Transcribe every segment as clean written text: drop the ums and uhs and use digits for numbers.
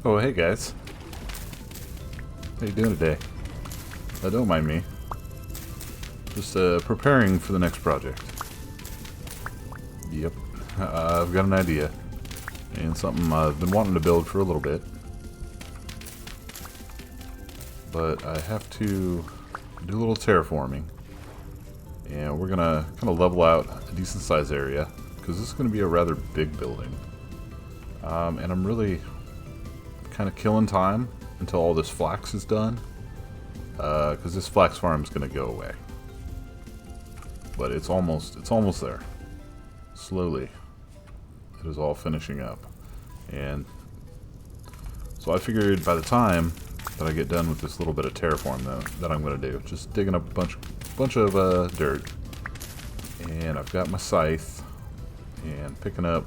Oh, hey guys. How you doing today? Don't mind me. Just preparing for the next project. Yep. I've got an idea. And something I've been wanting to build for a little bit. But I have to do a little terraforming. And we're gonna kind of level out a decent sized area. Because this is going to be a rather big building. And I'm really kind of killing time until all this flax is done. Because this flax farm is going to go away. But it's almost there. Slowly. It is all finishing up. And so I figured by the time that I get done with this little bit of terraform that I'm going to do, just digging up a bunch of dirt. And I've got my scythe. And picking up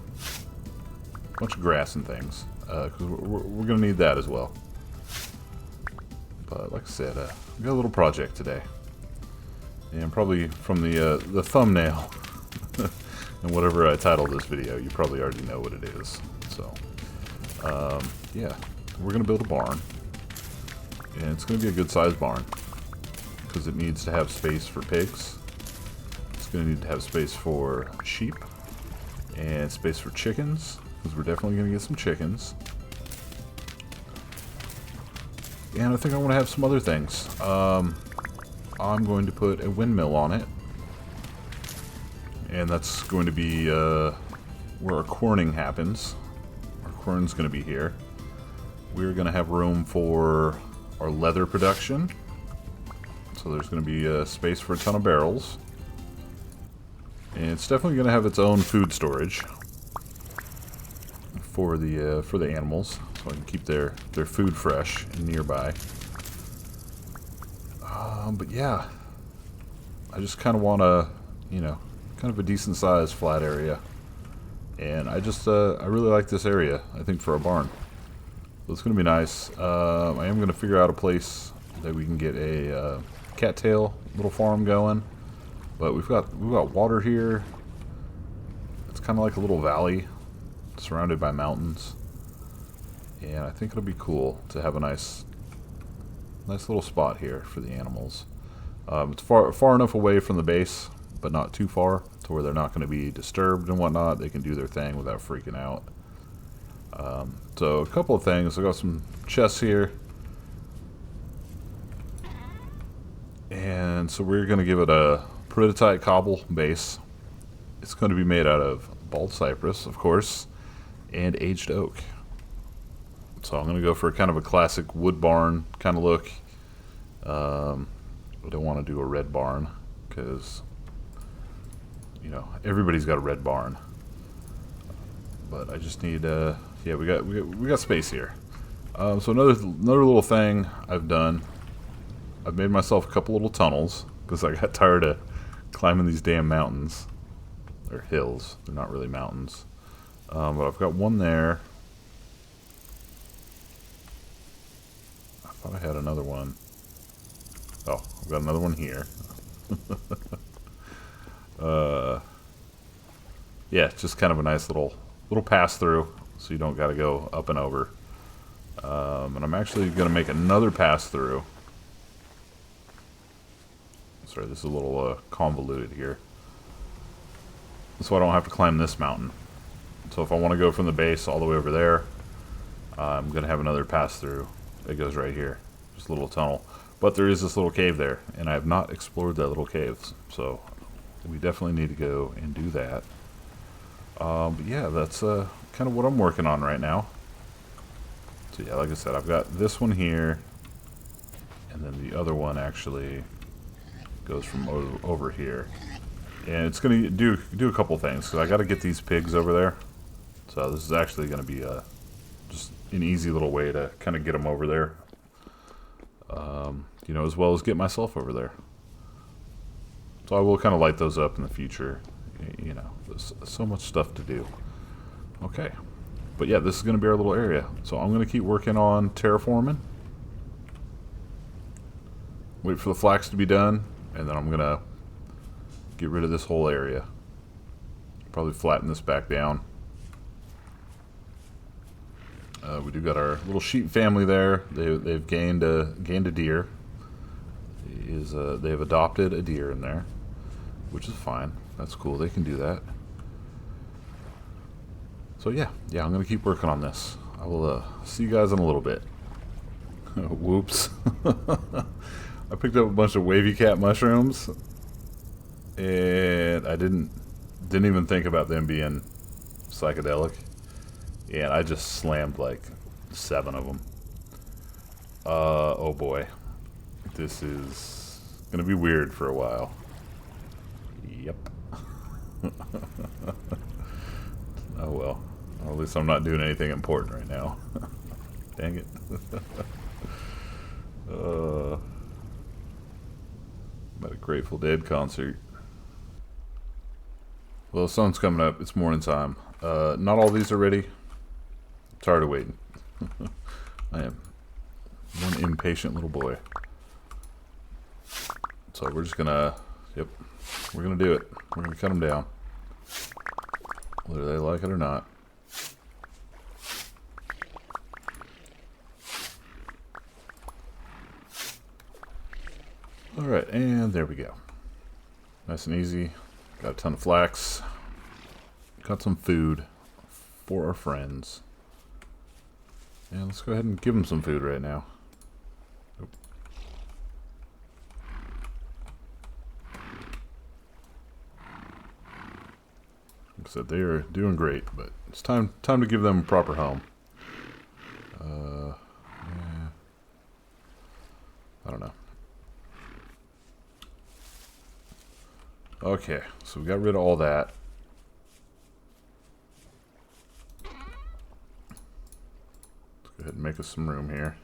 a bunch of grass and things. Because we're going to need that as well. But like I said, we got a little project today. And probably from the thumbnail and whatever I titled this video, you probably already know what it is. So, yeah, we're going to build a barn. And it's going to be a good sized barn. Because it needs to have space for pigs. It's going to need to have space for sheep. And space for chickens. Because we're definitely going to get some chickens. And I think I want to have some other things. I'm going to put a windmill on it. And that's going to be where our corning happens. Our corn's going to be here. We're going to have room for our leather production. So there's going to be space for a ton of barrels. And it's definitely going to have its own food storage for the animals, so I can keep their food fresh and nearby. But yeah, I just kind of want a, kind of a decent sized flat area, and I really like this area. I think for a barn, so it's gonna be nice. I am gonna figure out a place that we can get a cattail little farm going, but we've got water here. It's kind of like a little valley surrounded by mountains, and I think it'll be cool to have a nice little spot here for the animals. It's far enough away from the base, but not too far to where they're not going to be disturbed and whatnot. They can do their thing without freaking out. So a couple of things. I got some chests here, and so we're going to give it a peridotite cobble base. It's going to be made out of bald cypress, of course, and aged oak. So I'm going to go for kind of a classic wood barn kind of look. I don't want to do a red barn because, everybody's got a red barn. But I just need, yeah, we got space here. So another little thing I've done, I've made myself a couple little tunnels because I got tired of climbing these damn mountains. They're hills. They're not really mountains. But I've got one there. I thought I had another one. Oh, I've got another one here. Yeah, it's just kind of a nice little pass through, so you don't got to go up and over. And I'm actually going to make another pass through. Sorry, this is a little convoluted here. So I don't have to climb this mountain. So if I want to go from the base all the way over there, I'm going to have another pass through. It goes right here. Just a little tunnel. But there is this little cave there, and I have not explored that little cave. So we definitely need to go and do that. But yeah, that's kind of what I'm working on right now. So yeah, like I said, I've got this one here, and then the other one actually goes from over here. And it's going to do a couple things, because I got to get these pigs over there. So this is actually going to be just an easy little way to kind of get them over there. As well as get myself over there. So I will kind of light those up in the future. There's so much stuff to do. Okay. But yeah, this is going to be our little area. So I'm going to keep working on terraforming. Wait for the flax to be done, and then I'm going to get rid of this whole area. Probably flatten this back down. We do got our little sheep family there. They've gained a deer. They've adopted a deer in there, which is fine. That's cool. They can do that. So yeah, I'm gonna keep working on this. I will see you guys in a little bit. Whoops. I picked up a bunch of wavy cat mushrooms, and I didn't even think about them being psychedelic, and I just slammed like 7 of them. Oh boy, this is gonna be weird for a while. Yep. Oh well, at least I'm not doing anything important right now. Dang it. I'm at a Grateful Dead concert. Well, the sun's coming up. It's morning time. Not all these are ready. I'm tired of waiting. I am one impatient little boy. So we're just gonna, we're gonna do it. We're gonna cut them down, whether they like it or not. Alright, and there we go. Nice and easy. Got a ton of flax. Got some food for our friends. And let's go ahead and give them some food right now. Oop. Like I said, they are doing great, but it's time to give them a proper home. Yeah. I don't know. Okay, so we got rid of all that. Let's go ahead and make us some room here.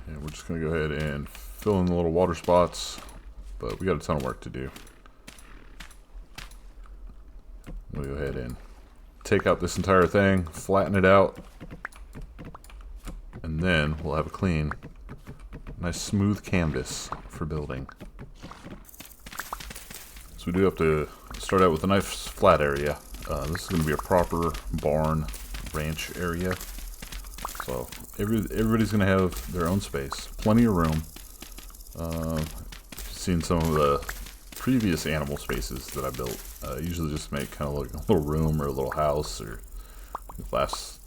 And we're just going to go ahead and fill in the little water spots, but we got a ton of work to do. We'll go ahead and take out this entire thing, flatten it out, and then we'll have a clean, nice smooth canvas for building. So we do have to start out with a nice flat area. This is going to be a proper barn ranch area. So everybody's going to have their own space, plenty of room. Seen some of the previous animal spaces that I built. Usually just make kind of like a little room or a little house. Or last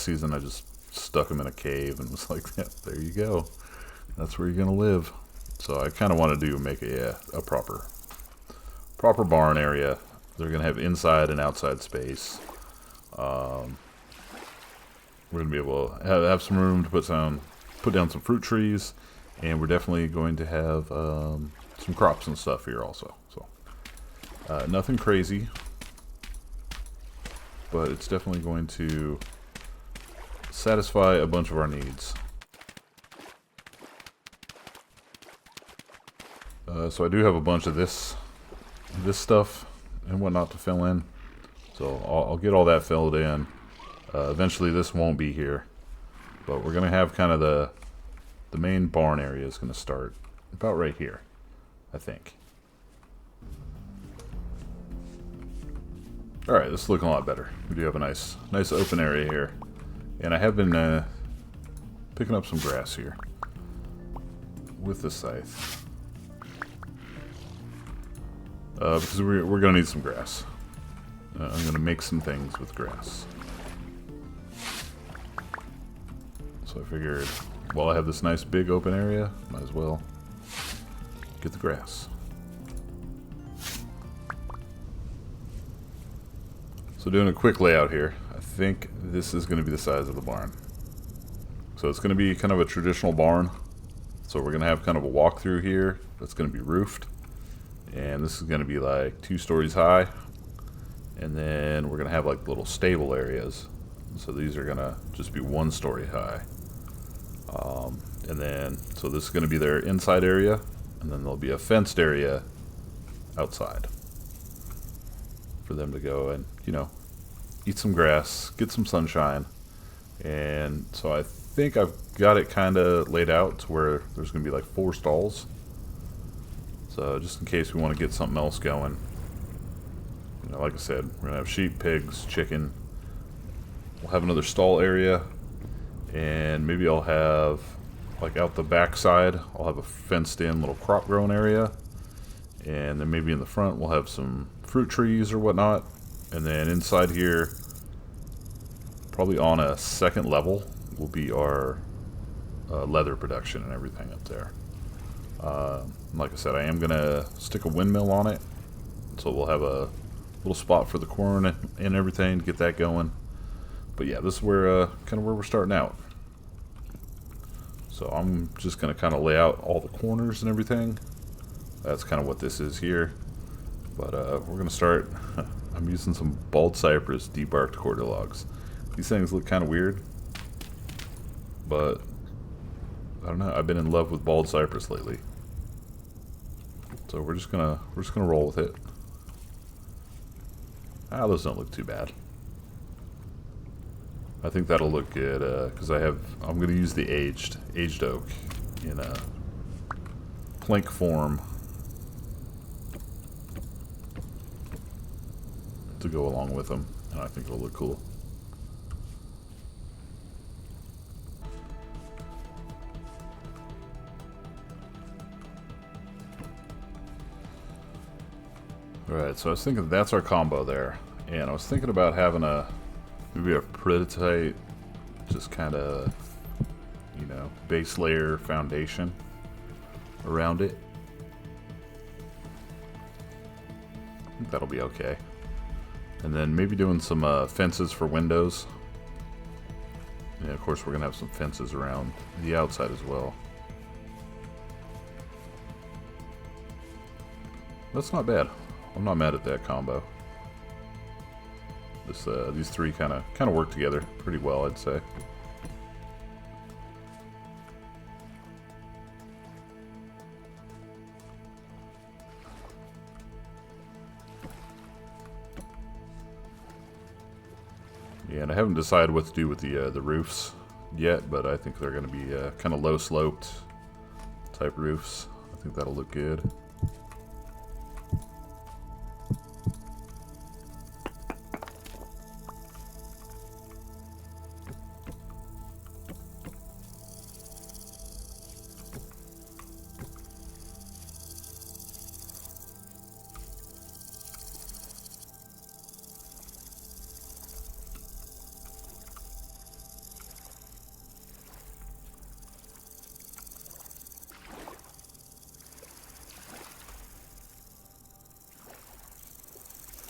season I just stuck them in a cave and was like, yeah, there you go. That's where you're gonna live. So I kind of want to make a proper barn area. They're gonna have inside and outside space. We're gonna be able to have some room to put down some fruit trees, and we're definitely going to have some crops and stuff here also. So nothing crazy, but it's definitely going to satisfy a bunch of our needs. So I do have a bunch of this stuff and whatnot to fill in. So I'll get all that filled in. Eventually this won't be here, but we're going to have kind of the main barn area is going to start about right here, I think. Alright, this is looking a lot better. We do have a nice open area here. And I have been picking up some grass here with the scythe. Because we're going to need some grass. I'm going to make some things with grass. So I figured, while I have this nice big open area, might as well get the grass. So doing a quick layout here, I think this is going to be the size of the barn. So it's going to be kind of a traditional barn. So we're going to have kind of a walkthrough here that's going to be roofed. And this is going to be like 2 stories high. And then we're going to have like little stable areas. So these are going to just be 1 story high. And then, so this is going to be their inside area. And then there'll be a fenced area outside for them to go and, eat some grass, get some sunshine. And so I think I've got it kind of laid out to where there's going to be like 4 stalls. So just in case we want to get something else going. You know, like I said, we're going to have sheep, pigs, chicken. We'll have another stall area. And maybe I'll have, like out the back side, I'll have a fenced in little crop growing area. And then maybe in the front we'll have some fruit trees or whatnot. And then inside here, probably on a second level, will be our leather production and everything up there. Like I said, I am going to stick a windmill on it. So we'll have a little spot for the corn and everything to get that going. But yeah, this is where kind of where we're starting out. So I'm just going to kind of lay out all the corners and everything. That's kind of what this is here. But we're going to start. I'm using some bald cypress debarked corda logs. These things look kind of weird, but I don't know. I've been in love with bald cypress lately. So we're just gonna roll with it. Ah, those don't look too bad. I think that'll look good because I'm gonna use the aged oak in a plank form to go along with them, and I think it'll look cool. Alright, so I was thinking that's our combo there, and I was thinking about having maybe a prototype, just kind of, you know, base layer foundation around it. I think that'll be okay. And then maybe doing some fences for windows. And of course we're going to have some fences around the outside as well. That's not bad. I'm not mad at that combo. These three kind of work together pretty well, I'd say. Yeah, and I haven't decided what to do with the roofs yet, but I think they're going to be kind of low sloped type roofs. I think that'll look good.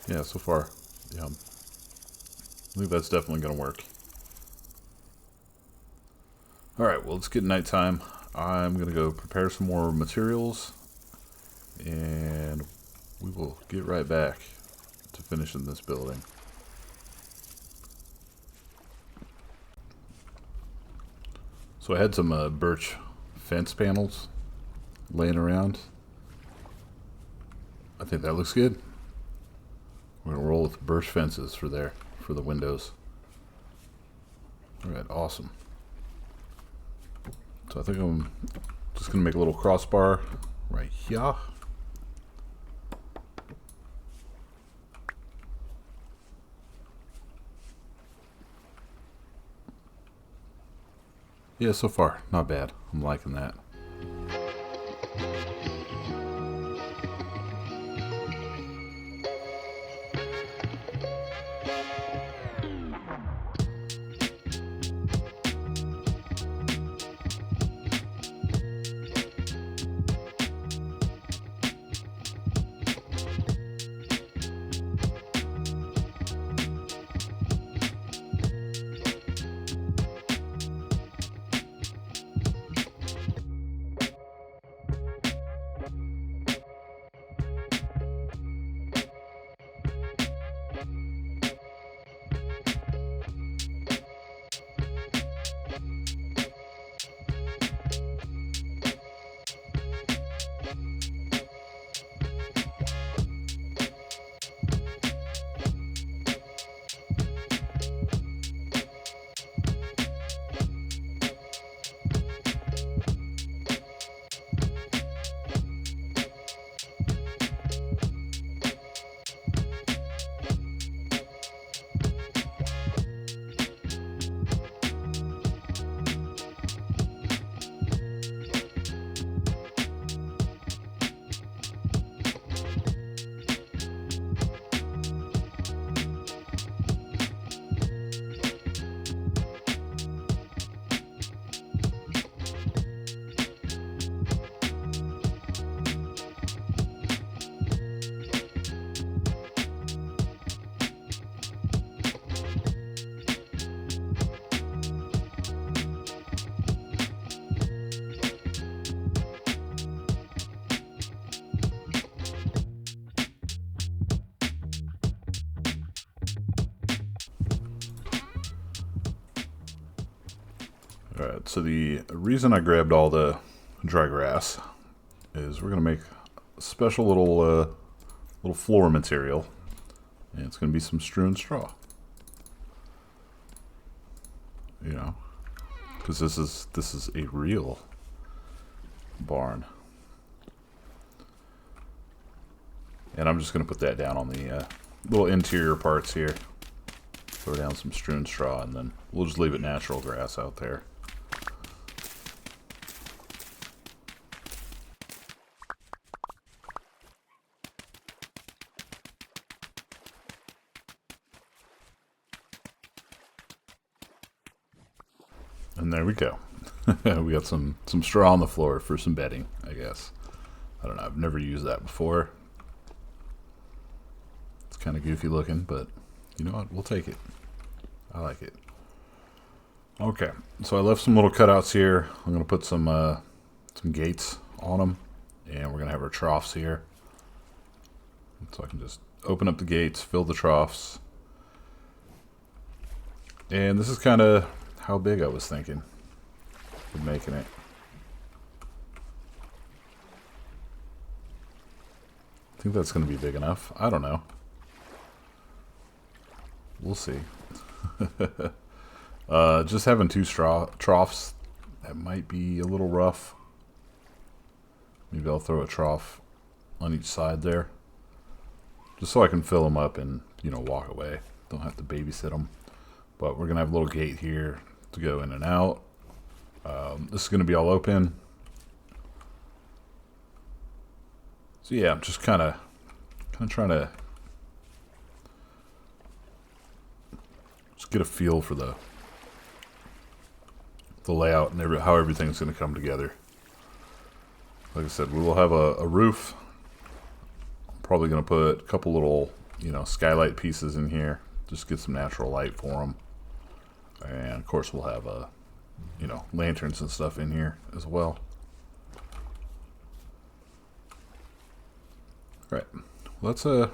Yeah, so far, yeah, I think that's definitely going to work. Alright, well, it's getting nighttime. I'm going to go prepare some more materials, and we will get right back to finishing this building. So I had some birch fence panels laying around. I think that looks good. We're going to roll with birch fences for the windows. Alright, awesome. So I think I'm just going to make a little crossbar right here. Yeah, so far, not bad. I'm liking that. Alright, so the reason I grabbed all the dry grass is we're going to make a special little floor material, and it's going to be some strewn straw. You know, because this is a real barn. And I'm just going to put that down on the little interior parts here. Throw down some strewn straw, and then we'll just leave it natural grass out there. And there we go. We got some straw on the floor for some bedding, I guess. I don't know, I've never used that before. It's kind of goofy looking, but you know what? We'll take it. I like it. Okay, so I left some little cutouts here. I'm going to put some gates on them, and we're going to have our troughs here. So I can just open up the gates, fill the troughs. And this is kind of how big I was thinking of making it. I think that's going to be big enough. I don't know. We'll see. Just having two troughs, that might be a little rough. Maybe I'll throw a trough on each side there, just so I can fill them up and, you know, walk away. Don't have to babysit them. But we're gonna have a little gate here to go in and out. This is gonna be all open. So yeah, I'm just kind of trying to just get a feel for the layout and how everything's going to come together. Like I said, we will have a roof. I'm probably going to put a couple little, you know, skylight pieces in here, just get some natural light for them. And of course, we'll have you know, lanterns and stuff in here as well. All right, well, that's I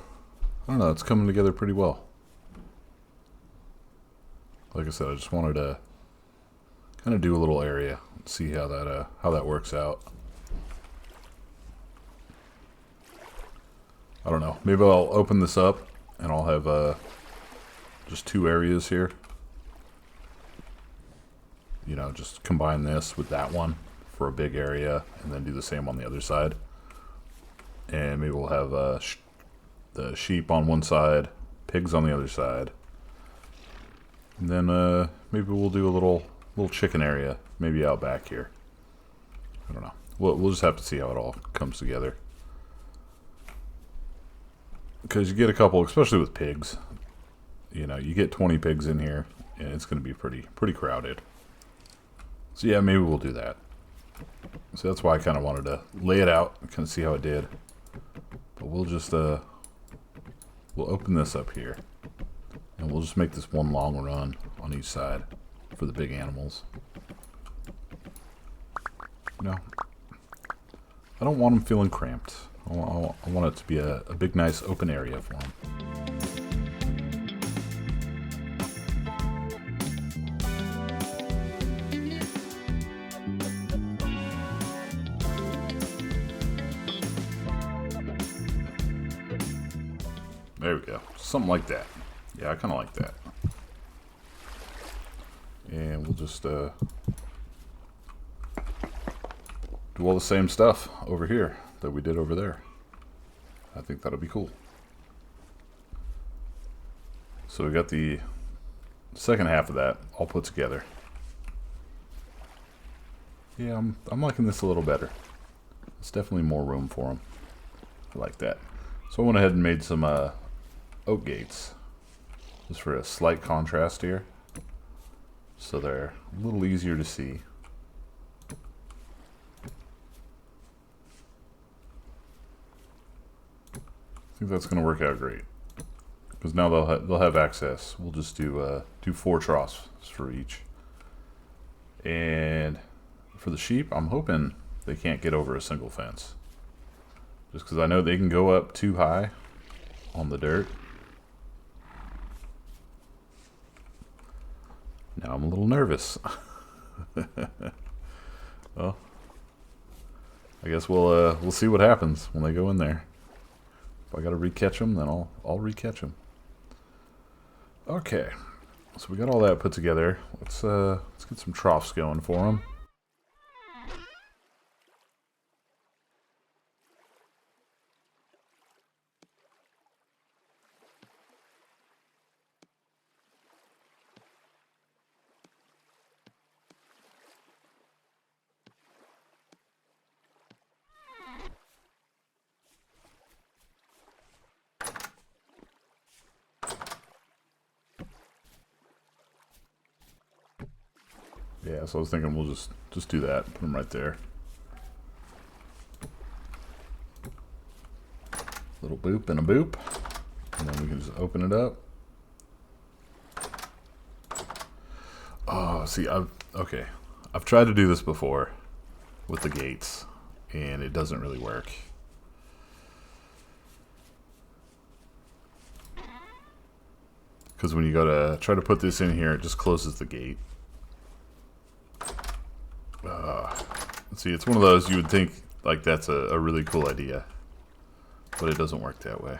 don't know, it's coming together pretty well. Like I said, I just wanted to kind of do a little area and see how that works out. I don't know. Maybe I'll open this up and I'll have just two areas here. You know, just combine this with that one for a big area, and then do the same on the other side. And maybe we'll have the sheep on one side, pigs on the other side. And then maybe we'll do a little chicken area, maybe out back here. I don't know. We'll just have to see how it all comes together. Because you get a couple, especially with pigs. You know, you get 20 pigs in here, and it's going to be pretty crowded. So yeah, maybe we'll do that. So that's why I kind of wanted to lay it out and kind of see how it did. But we'll just we'll open this up here, and we'll just make this one long run on each side for the big animals. No, I don't want them feeling cramped. I want it to be a big, nice open area for them. There we go. Something like that. Yeah, I kind of like that. And we'll just do all the same stuff over here that we did over there. I think that'll be cool. So we got the second half of that all put together. Yeah, I'm liking this a little better. It's definitely more room for them. I like that. So I went ahead and made some oak gates, just for a slight contrast here, so they're a little easier to see. I think that's going to work out great, because now they'll have access. We'll just do 4 troughs for each. And for the sheep, I'm hoping they can't get over a single fence, just because I know they can go up too high on the dirt. Now I'm a little nervous. Well, I guess we'll see what happens when they go in there. If I gotta recatch them, then I'll recatch them. Okay, so we got all that put together. Let's get some troughs going for them. Yeah, so I was thinking we'll just do that. Put them right there. Little boop and a boop. And then we can just open it up. Oh, see, I've tried to do this before with the gates, and it doesn't really work. Because when you go to try to put this in here, it just closes the gate. See, it's one of those you would think like that's a really cool idea, but it doesn't work that way.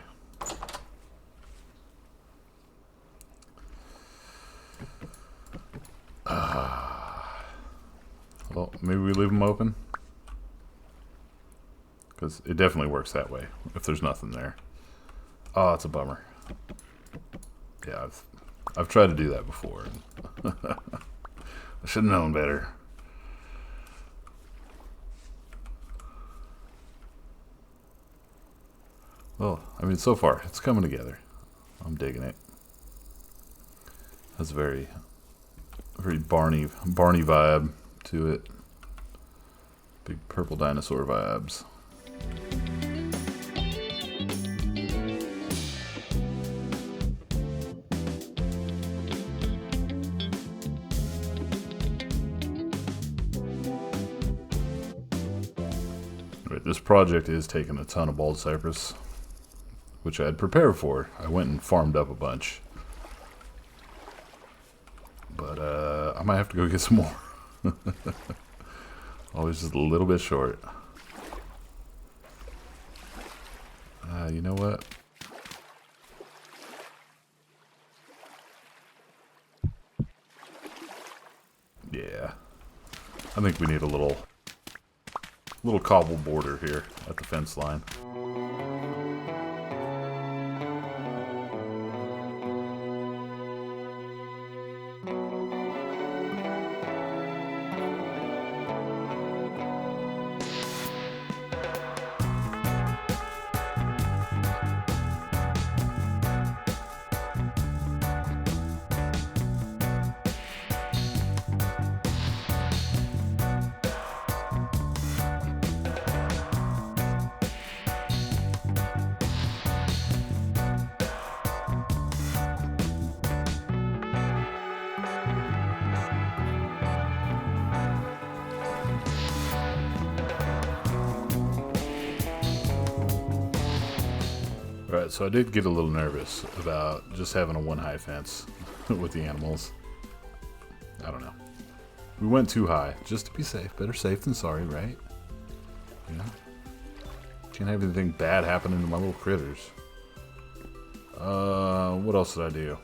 Well, maybe we leave them open, because it definitely works that way if there's nothing there. Oh, it's a bummer. Yeah, I've tried to do that before. I should have known better. Well, I mean, so far, it's coming together. I'm digging it. Has a very Barney vibe to it. Big purple dinosaur vibes. Right, this project is taking a ton of bald cypress, which I had prepared for. I went and farmed up a bunch. But I might have to go get some more. Always just a little bit short. You know what? Yeah. I think we need a little cobble border here at the fence line. Alright, so I did get a little nervous about just having a one-high fence with the animals. I don't know. We went too high, just to be safe. Better safe than sorry, right? Yeah. Can't have anything bad happen to my little critters. What else did I do?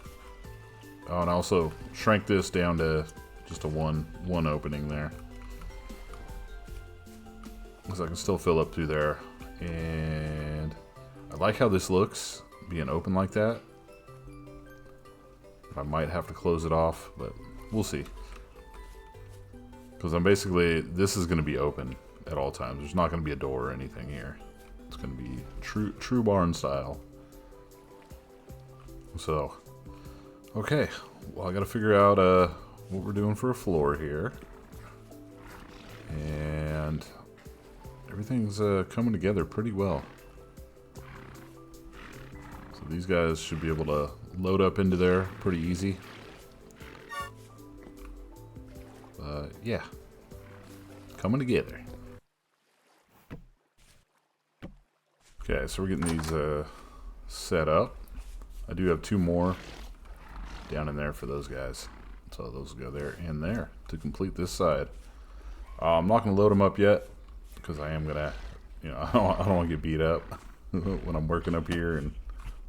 Oh, and I also shrank this down to just a one opening there. Because I can still fill up through there. And I like how this looks, being open like that. I might have to close it off, but we'll see. Because I'm basically, this is going to be open at all times. There's not going to be a door or anything here. It's going to be true barn style. So, okay. Well, I got to figure out what we're doing for a floor here. And everything's coming together pretty well. These guys should be able to load up into there pretty easy. Yeah. Coming together. Okay, so we're getting these set up. I do have two more down in there for those guys. So those go there and there to complete this side. I'm not going to load them up yet because I am going to, you know, I don't want to get beat up when I'm working up here and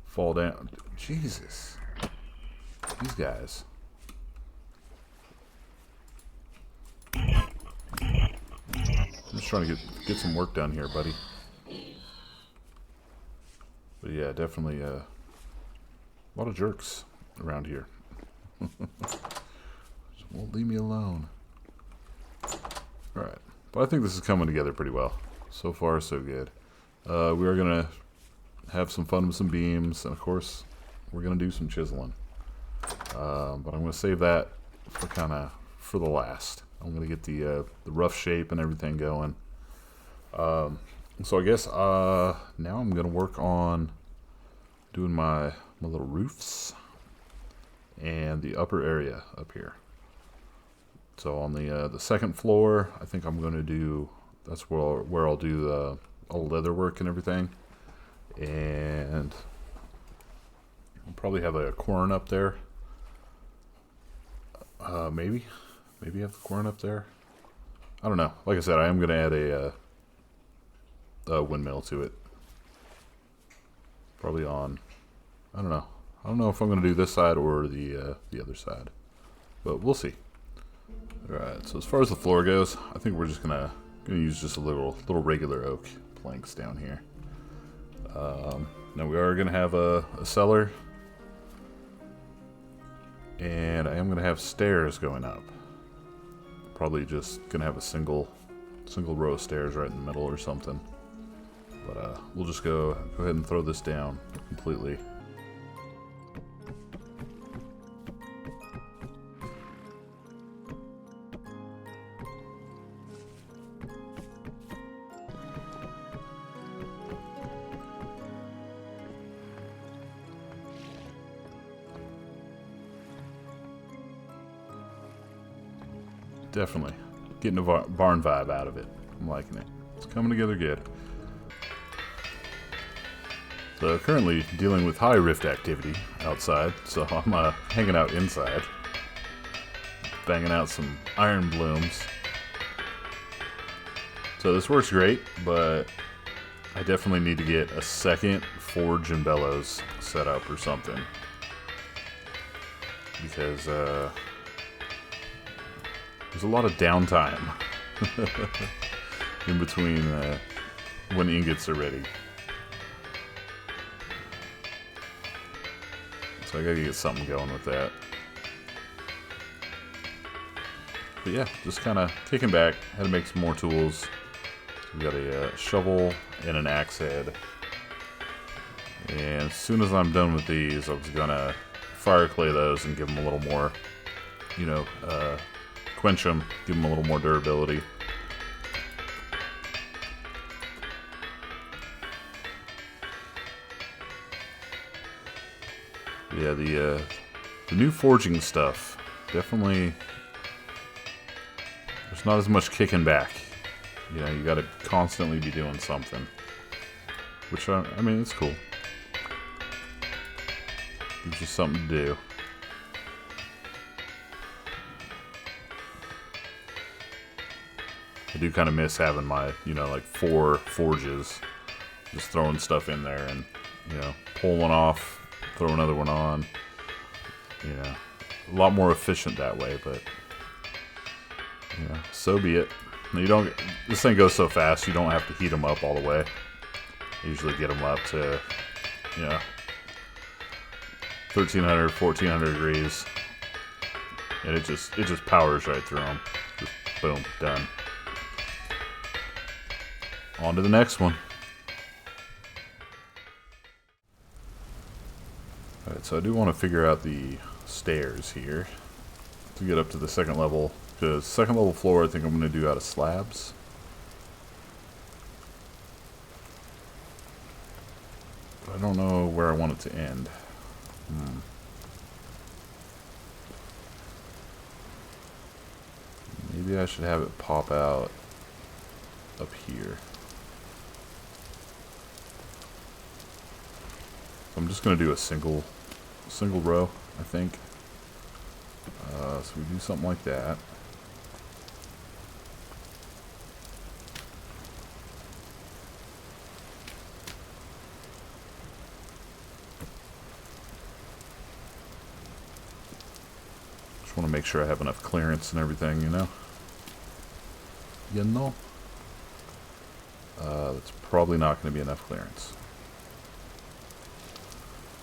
fall down. Jesus. These guys. I'm just trying to get some work done here, buddy. But yeah, definitely a lot of jerks around here. Just won't leave me alone. Alright. But I think this is coming together pretty well. So far, so good. We are going to have some fun with some beams. And of course, we're going to do some chiseling. But I'm going to save that for the last. I'm going to get the rough shape and everything going. So I guess now I'm going to work on doing my little roofs and the upper area up here. So on the second floor, I think I'm going to do, that's where I'll do all the leather work and everything. And I'll probably have a corn up there. Maybe have the corn up there. I don't know. Like I said, I am going to add a windmill to it. Probably on, I don't know. I don't know if I'm going to do this side or the other side. But we'll see. Alright, so as far as the floor goes, I think we're just gonna use just a little regular oak planks down here. Now we are gonna have a cellar, and I am gonna have stairs going up. Probably just gonna have a single row of stairs right in the middle or something. But we'll just go ahead and throw this down completely. Definitely getting a barn vibe out of it. I'm liking it. It's coming together good. So currently dealing with high rift activity outside, so I'm hanging out inside, banging out some iron blooms. So this works great, but I definitely need to get a second forge and bellows set up or something, because there's a lot of downtime in between when ingots are ready. So I gotta get something going with that. But yeah, just kind of kicking back. Had to make some more tools. So we got a shovel and an axe head. And as soon as I'm done with these, I was gonna fire clay those and give them a little more, you know, quench them, give them a little more durability. Yeah, the new forging stuff, definitely, there's not as much kicking back. You know, you gotta constantly be doing something. Which, I mean, it's cool. Gives you something to do. I do kind of miss having my, you know, like 4 forges. Just throwing stuff in there and, you know, pull one off, throw another one on. You know, a lot more efficient that way, but, you know, so be it. You don't, this thing goes so fast, you don't have to heat them up all the way. I usually get them up to, you know, 1300, 1400 degrees. And it just powers right through them. Just boom, done. On to the next one. Alright, so I do want to figure out the stairs here to get up to the second level. The second level floor I think I'm going to do out of slabs. But I don't know where I want it to end. Maybe I should have it pop out up here. I'm just going to do a single row, I think. So we do something like that. Just want to make sure I have enough clearance and everything, you know? You know? That's probably not going to be enough clearance.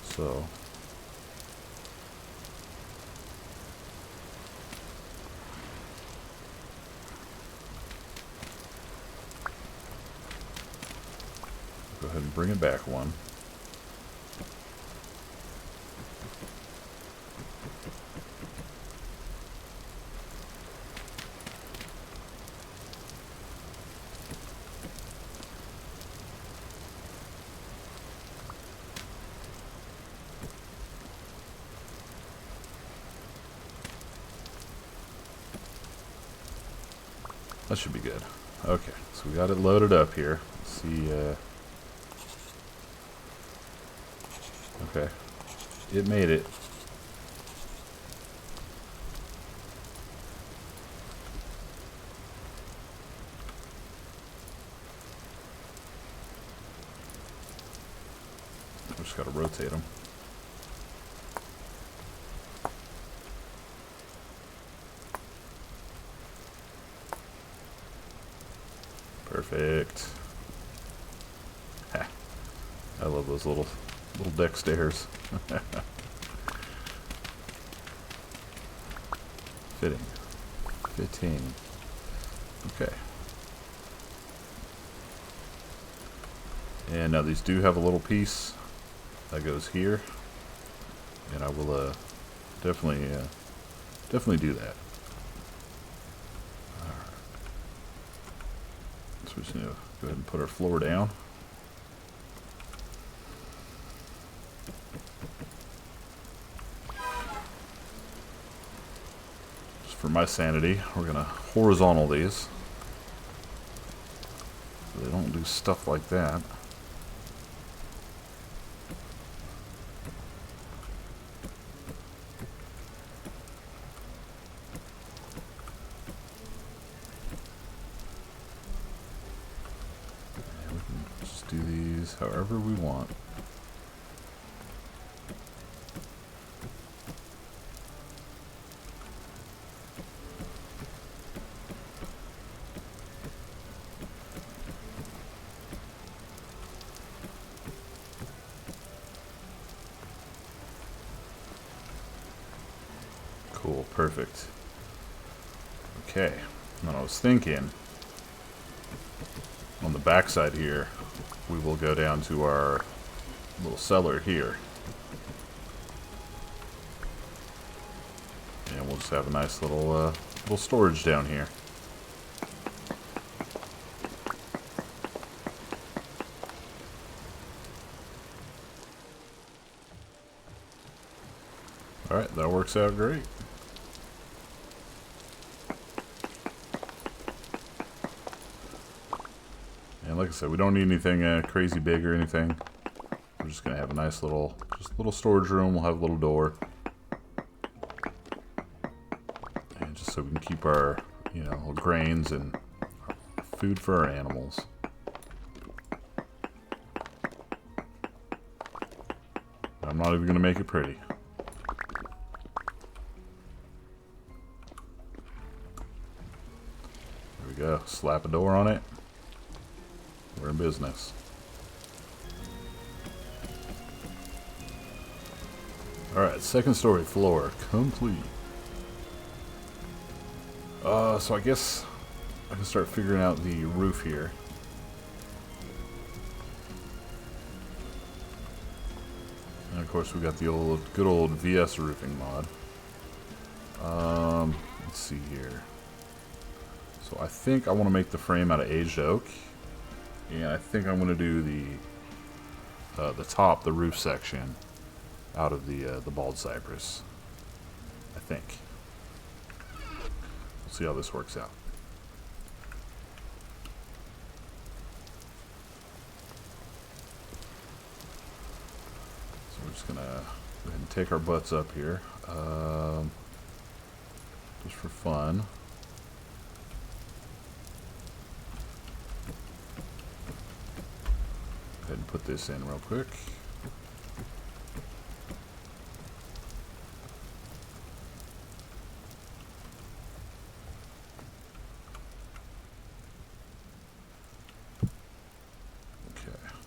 So... go ahead and bring it back one. That should be good. Okay, so we got it loaded up here. Let's see, okay, it made it. I just gotta rotate them. Perfect. Ha. I love those little deck stairs. Fitting. Okay. And now these do have a little piece that goes here, and I will definitely do that. So we're just going to go ahead and put our floor down. Just for my sanity, we're going to horizontal these so they don't do stuff like that. Do these however we want. Cool, perfect. Okay, and I was thinking on the back side here, we will go down to our little cellar here. And we'll just have a nice little storage down here. Alright, that works out great. And like I said, we don't need anything crazy big or anything. We're just gonna have a nice little, storage room. We'll have a little door, and just so we can keep our, grains and food for our animals. I'm not even gonna make it pretty. There we go. Slap a door on it. We're in business. Alright, second story floor complete. So I guess I can start figuring out the roof here. And of course we got the good old VS roofing mod. Let's see here. So I think I want to make the frame out of aged oak. And I think I'm going to do the top, the roof section, out of the bald cypress. I think. We'll see how this works out. So we're just going to go ahead and take our butts up here. just for fun. Go ahead and put this in real quick.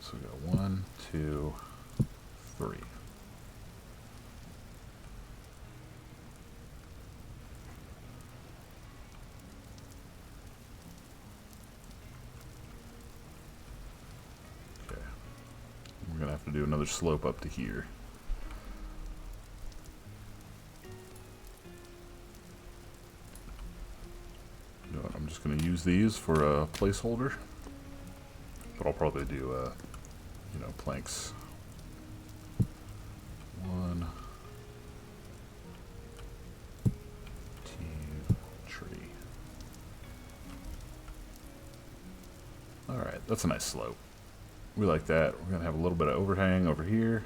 So we got 1, 2, 3. Okay. We're gonna have to do another slope up to here. You know what, I'm just gonna use these for a placeholder, but I'll probably do you know, planks. 1, 2, tree. Alright, that's a nice slope. We like that. We're going to have a little bit of overhang over here,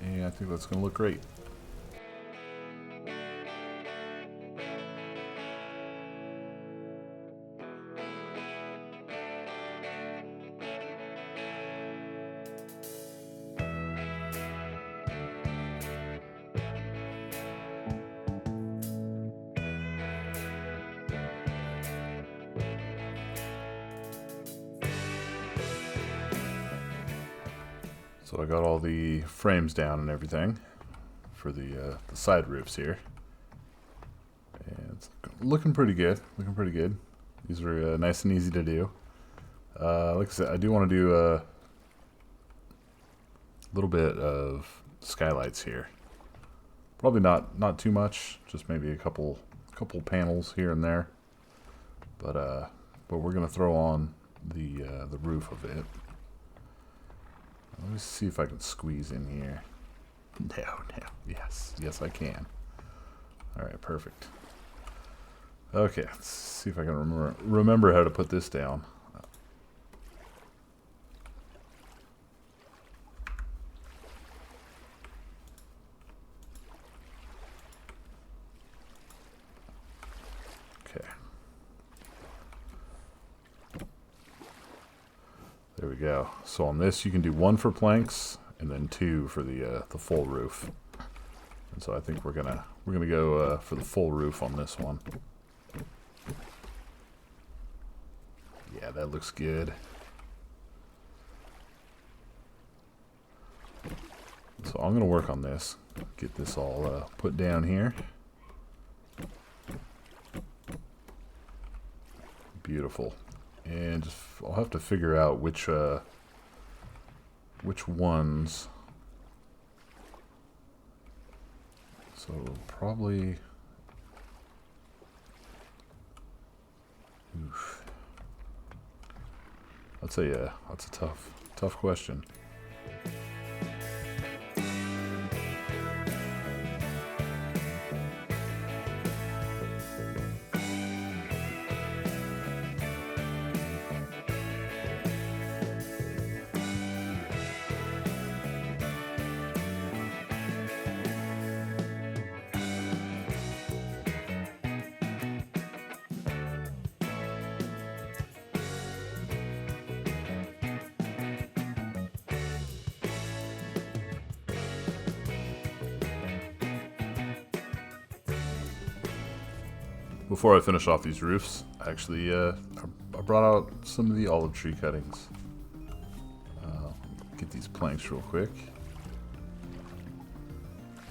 and I think that's going to look great. So I got all the frames down and everything for the side roofs here, and it's looking pretty good. Looking pretty good. These are nice and easy to do. Like I said, I do want to do a little bit of skylights here. Probably not too much, just maybe a couple panels here and there. But we're gonna throw on the roof of it. Let me see if I can squeeze in here. No. Yes I can. Alright, perfect. Okay, let's see if I can remember how to put this down. Okay. There we go. So on this, you can do 1 for planks and then 2 for the full roof. And so I think we're gonna go for the full roof on this one. Yeah, that looks good. So I'm gonna work on this. Get this all put down here. Beautiful. And just, I'll have to figure out which ones. So probably. Oof. That's a tough question. Before I finish off these roofs, actually, I brought out some of the olive tree cuttings. Get these planks real quick.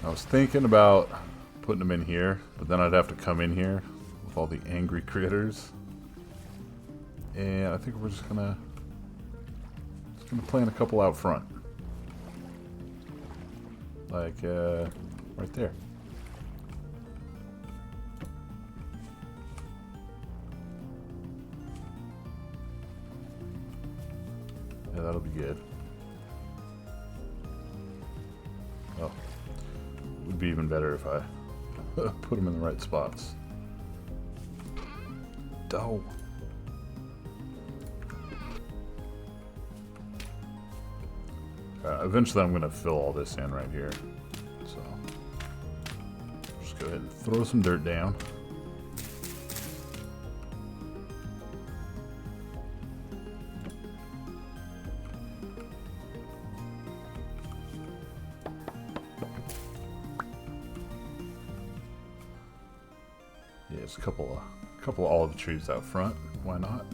I was thinking about putting them in here, but then I'd have to come in here with all the angry critters. And I think we're just gonna plant a couple out front. Like, right there. Yeah, that'll be good. Oh, it would be even better if I put them in the right spots. Oh. Eventually I'm going to fill all this in right here. So, just go ahead and throw some dirt down. just a couple of olive trees out front. Why not?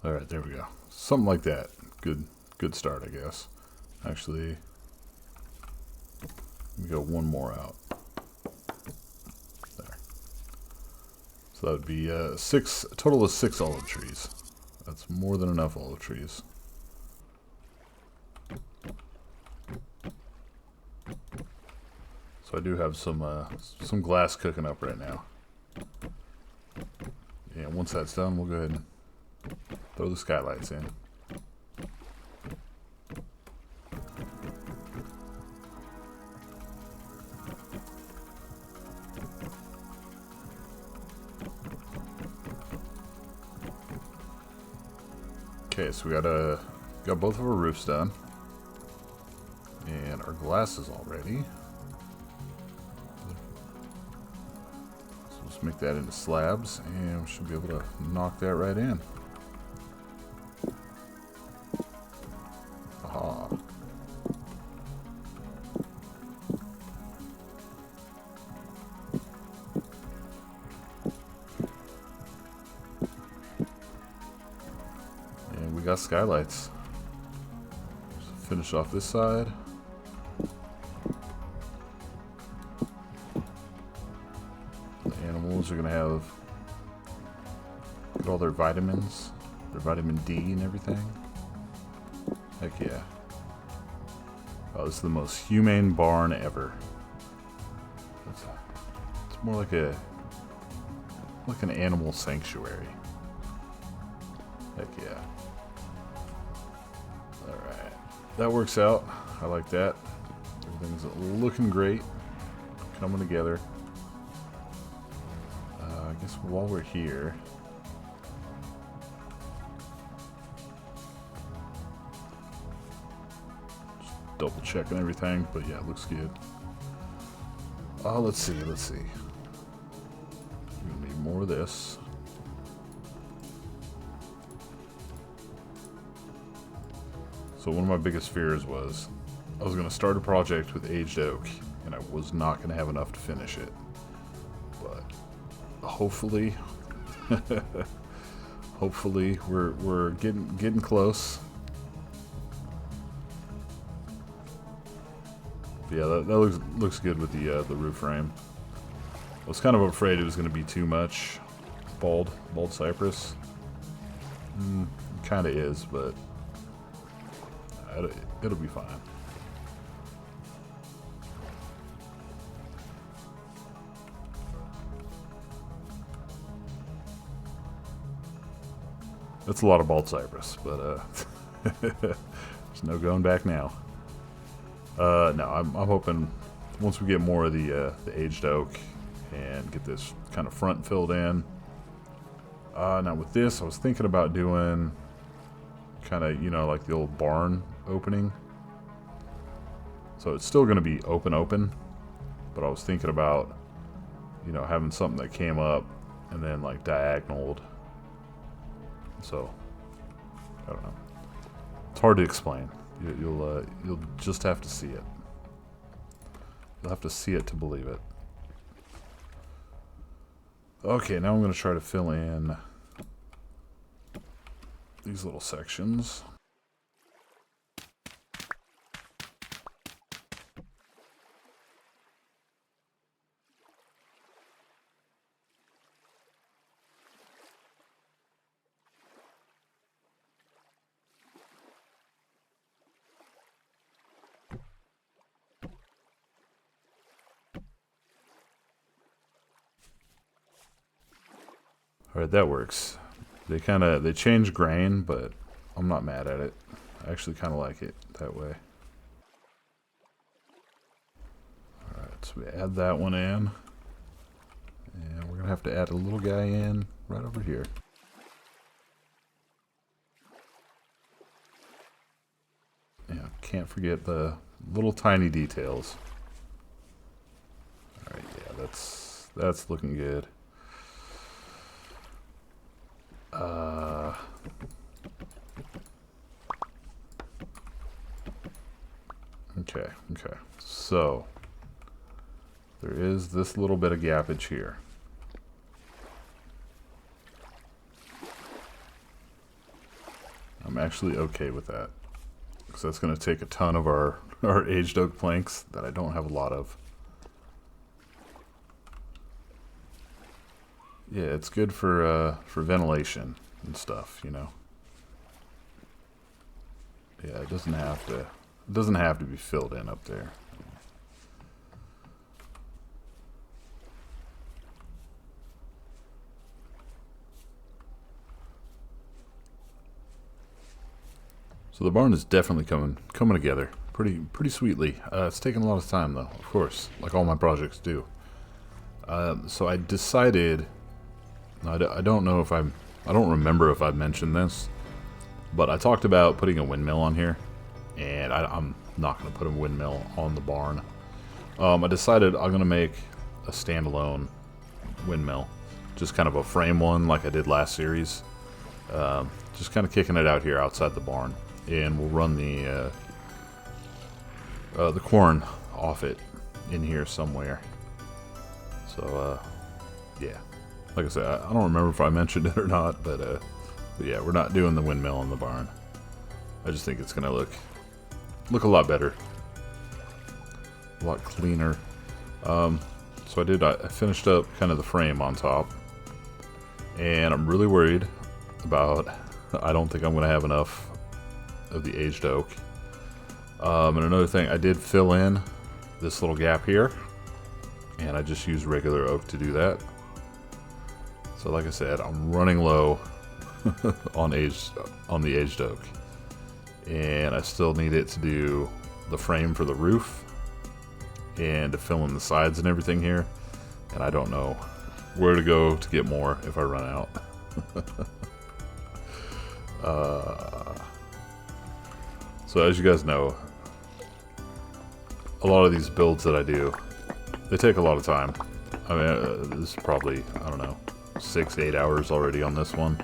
Alright, there we go. Something like that. Good start, I guess. Actually, we go one more out. There. So that would be a total of 6 olive trees. That's more than enough olive trees. So I do have some glass cooking up right now. And once that's done, we'll go ahead and throw the skylights in. Okay, so we got both of our roofs done. And our glass is all ready. So let's make that into slabs, and we should be able to knock that right in. Aha. And we got skylights. Just finish off this side. The animals are gonna get all their vitamins, their vitamin D and everything. Heck yeah. Oh, this is the most humane barn ever. It's more like an animal sanctuary. Heck yeah. Alright. That works out. I like that. Everything's looking great. Coming together. I guess while we're here, double checking everything, but yeah, it looks good. Let's see. We're gonna need more of this. So one of my biggest fears was I was gonna start a project with aged oak and I was not gonna have enough to finish it. But hopefully hopefully we're getting close. Yeah, that looks good with the roof frame. I was kind of afraid it was going to be too much bald cypress. It kind of is, but it'll be fine. That's a lot of bald cypress, but there's no going back now. No, I'm hoping once we get more of the aged oak and get this kind of front filled in. Now with this, I was thinking about doing kind of, like the old barn opening. So it's still going to be open, but I was thinking about, having something that came up and then like diagonaled. So, I don't know. It's hard to explain. You'll just have to see it. You'll have to see it to believe it. Okay, now I'm going to try to fill in these little sections. Alright, that works. They change grain, but I'm not mad at it. I actually kind of like it that way. Alright, so we add that one in. And we're going to have to add a little guy in right over here. Yeah, can't forget the little tiny details. Alright, that's looking good. Okay. So there is this little bit of gappage here. I'm actually okay with that, because that's going to take a ton of our aged oak planks that I don't have a lot of. Yeah, it's good for ventilation and stuff, you know. Yeah, it doesn't have to be filled in up there. So the barn is definitely coming together pretty sweetly. It's taken a lot of time though, of course, like all my projects do. So I decided, I don't know if I don't remember if I mentioned this, but I talked about putting a windmill on here, and I'm not going to put a windmill on the barn. I decided I'm going to make a standalone windmill, just kind of a frame one like I did last series. Just kind of kicking it out here outside the barn. And we'll run the corn off it in here somewhere. So yeah, like I said, I don't remember if I mentioned it or not, but yeah, we're not doing the windmill in the barn. I just think it's gonna look a lot better, a lot cleaner. So I finished up kind of the frame on top, and I'm really worried about. I don't think I'm gonna have enough of the aged oak. And another thing, I did fill in this little gap here, and I just used regular oak to do that. So like I said, I'm running low on the aged oak, and I still need it to do the frame for the roof and to fill in the sides and everything here, and I don't know where to go to get more if I run out. So as you guys know, a lot of these builds that I do, they take a lot of time. I mean, this is probably, I don't know, 6-8 hours already on this one.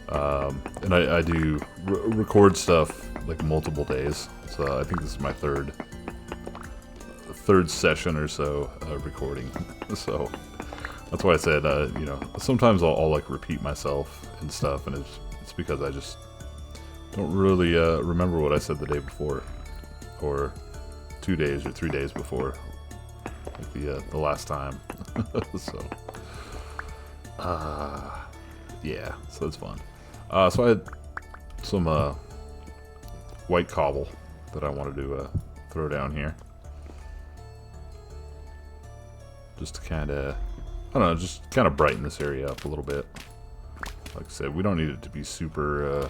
And I do record stuff like multiple days. So I think this is my third session or so recording. So that's why I said, you know, sometimes I'll like repeat myself and stuff, and it's because I just don't really remember what I said the day before, or 2 days or 3 days before, like the last time. So yeah, so it's fun. So I had some white cobble that I wanted to throw down here, just to kind of, I don't know, just kind of brighten this area up a little bit. Like I said, we don't need it to be super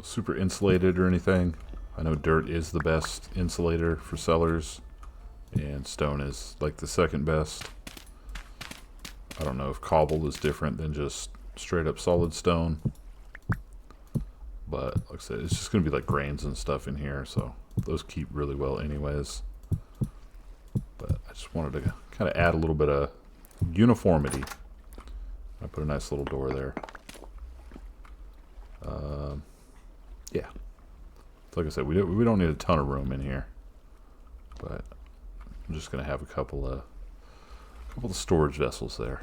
super insulated or anything. I know dirt is the best insulator for cellars, and stone is like the second best. I don't know if cobble is different than just straight up solid stone, but like I said, it's just gonna be like grains and stuff in here, so those keep really well anyways. But I just wanted to kind of add a little bit of uniformity. I put a nice little door there. Yeah, like I said, we don't need a ton of room in here, but I'm just gonna have a couple of storage vessels there.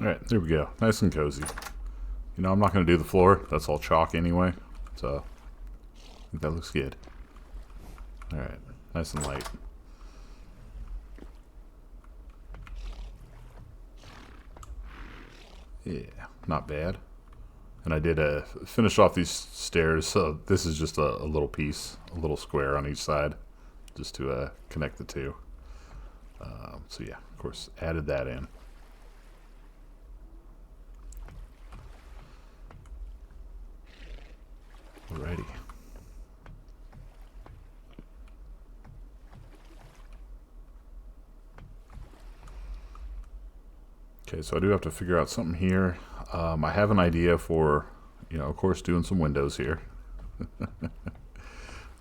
Alright, there we go. Nice and cozy. You know, I'm not going to do the floor. That's all chalk anyway. So, I think that looks good. Alright, nice and light. Yeah, not bad. And I did finish off these stairs. So this is just a little piece, a little square on each side, just to connect the two. So yeah, of course, added that in. Alrighty. Okay, so I do have to figure out something here. I have an idea for, of course, doing some windows here.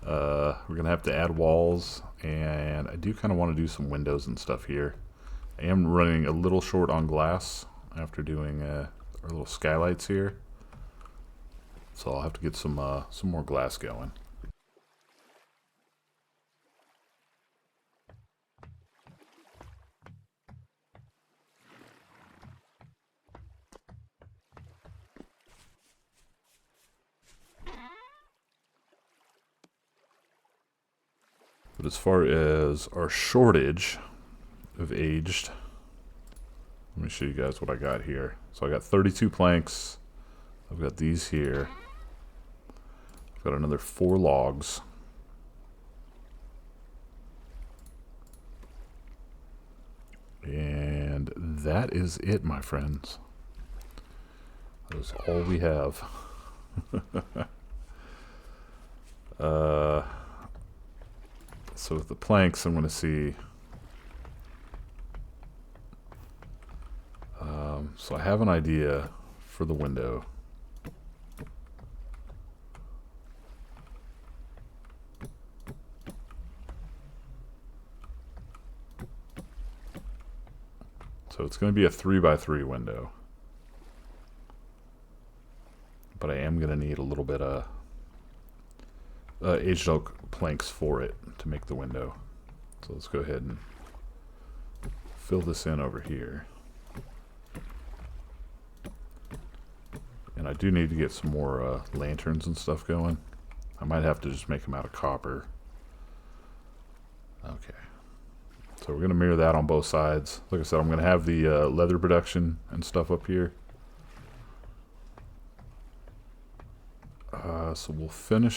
We're going to have to add walls, and I do kind of want to do some windows and stuff here. I am running a little short on glass after doing our little skylights here. So I'll have to get some more glass going. But as far as our shortage of aged, let me show you guys what I got here. So I got 32 planks. I've got these here. I've got another 4 logs. And that is it, my friends. That is all we have. So with the planks, I'm going to see. So I have an idea for the window. So it's going to be a 3x3 window. But I am going to need a little bit of aged oak planks for it to make the window. So let's go ahead and fill this in over here. And I do need to get some more lanterns and stuff going. I might have to just make them out of copper. Okay. So we're going to mirror that on both sides. Like I said, I'm going to have the leather production and stuff up here. So we'll figure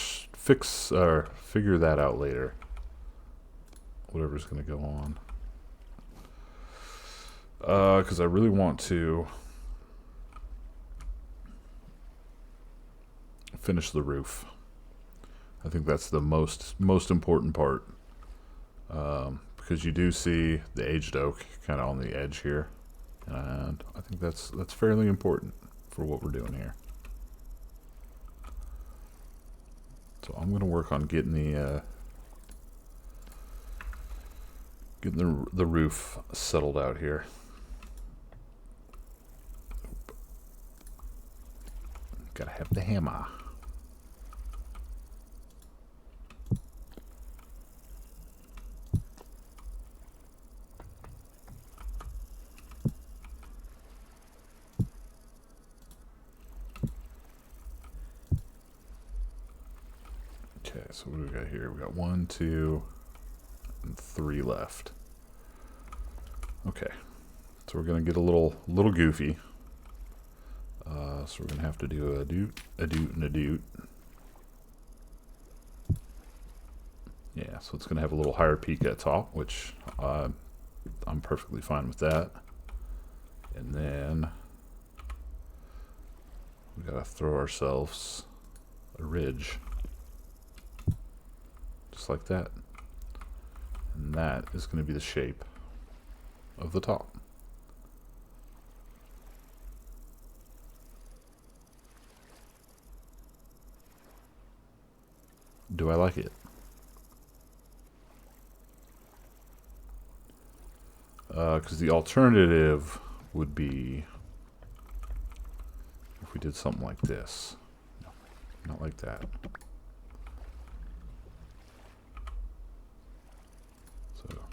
that out later. Whatever's going to go on. Because I really want to finish the roof. I think that's the most important part. Because you do see the aged oak kind of on the edge here. And I think that's fairly important for what we're doing here. So I'm going to work on getting the roof settled out here. Gotta have the hammer. Okay, so what do we got here? We got 1, 2, and 3 left. Okay, so we're gonna get a little goofy. So we're gonna have to do a doot, and a doot. Yeah, so it's gonna have a little higher peak at top, which I'm perfectly fine with that. And then we gotta throw ourselves a ridge. Just like that. And that is going to be the shape of the top. Do I like it? Because the alternative would be if we did something like this. No, not like that.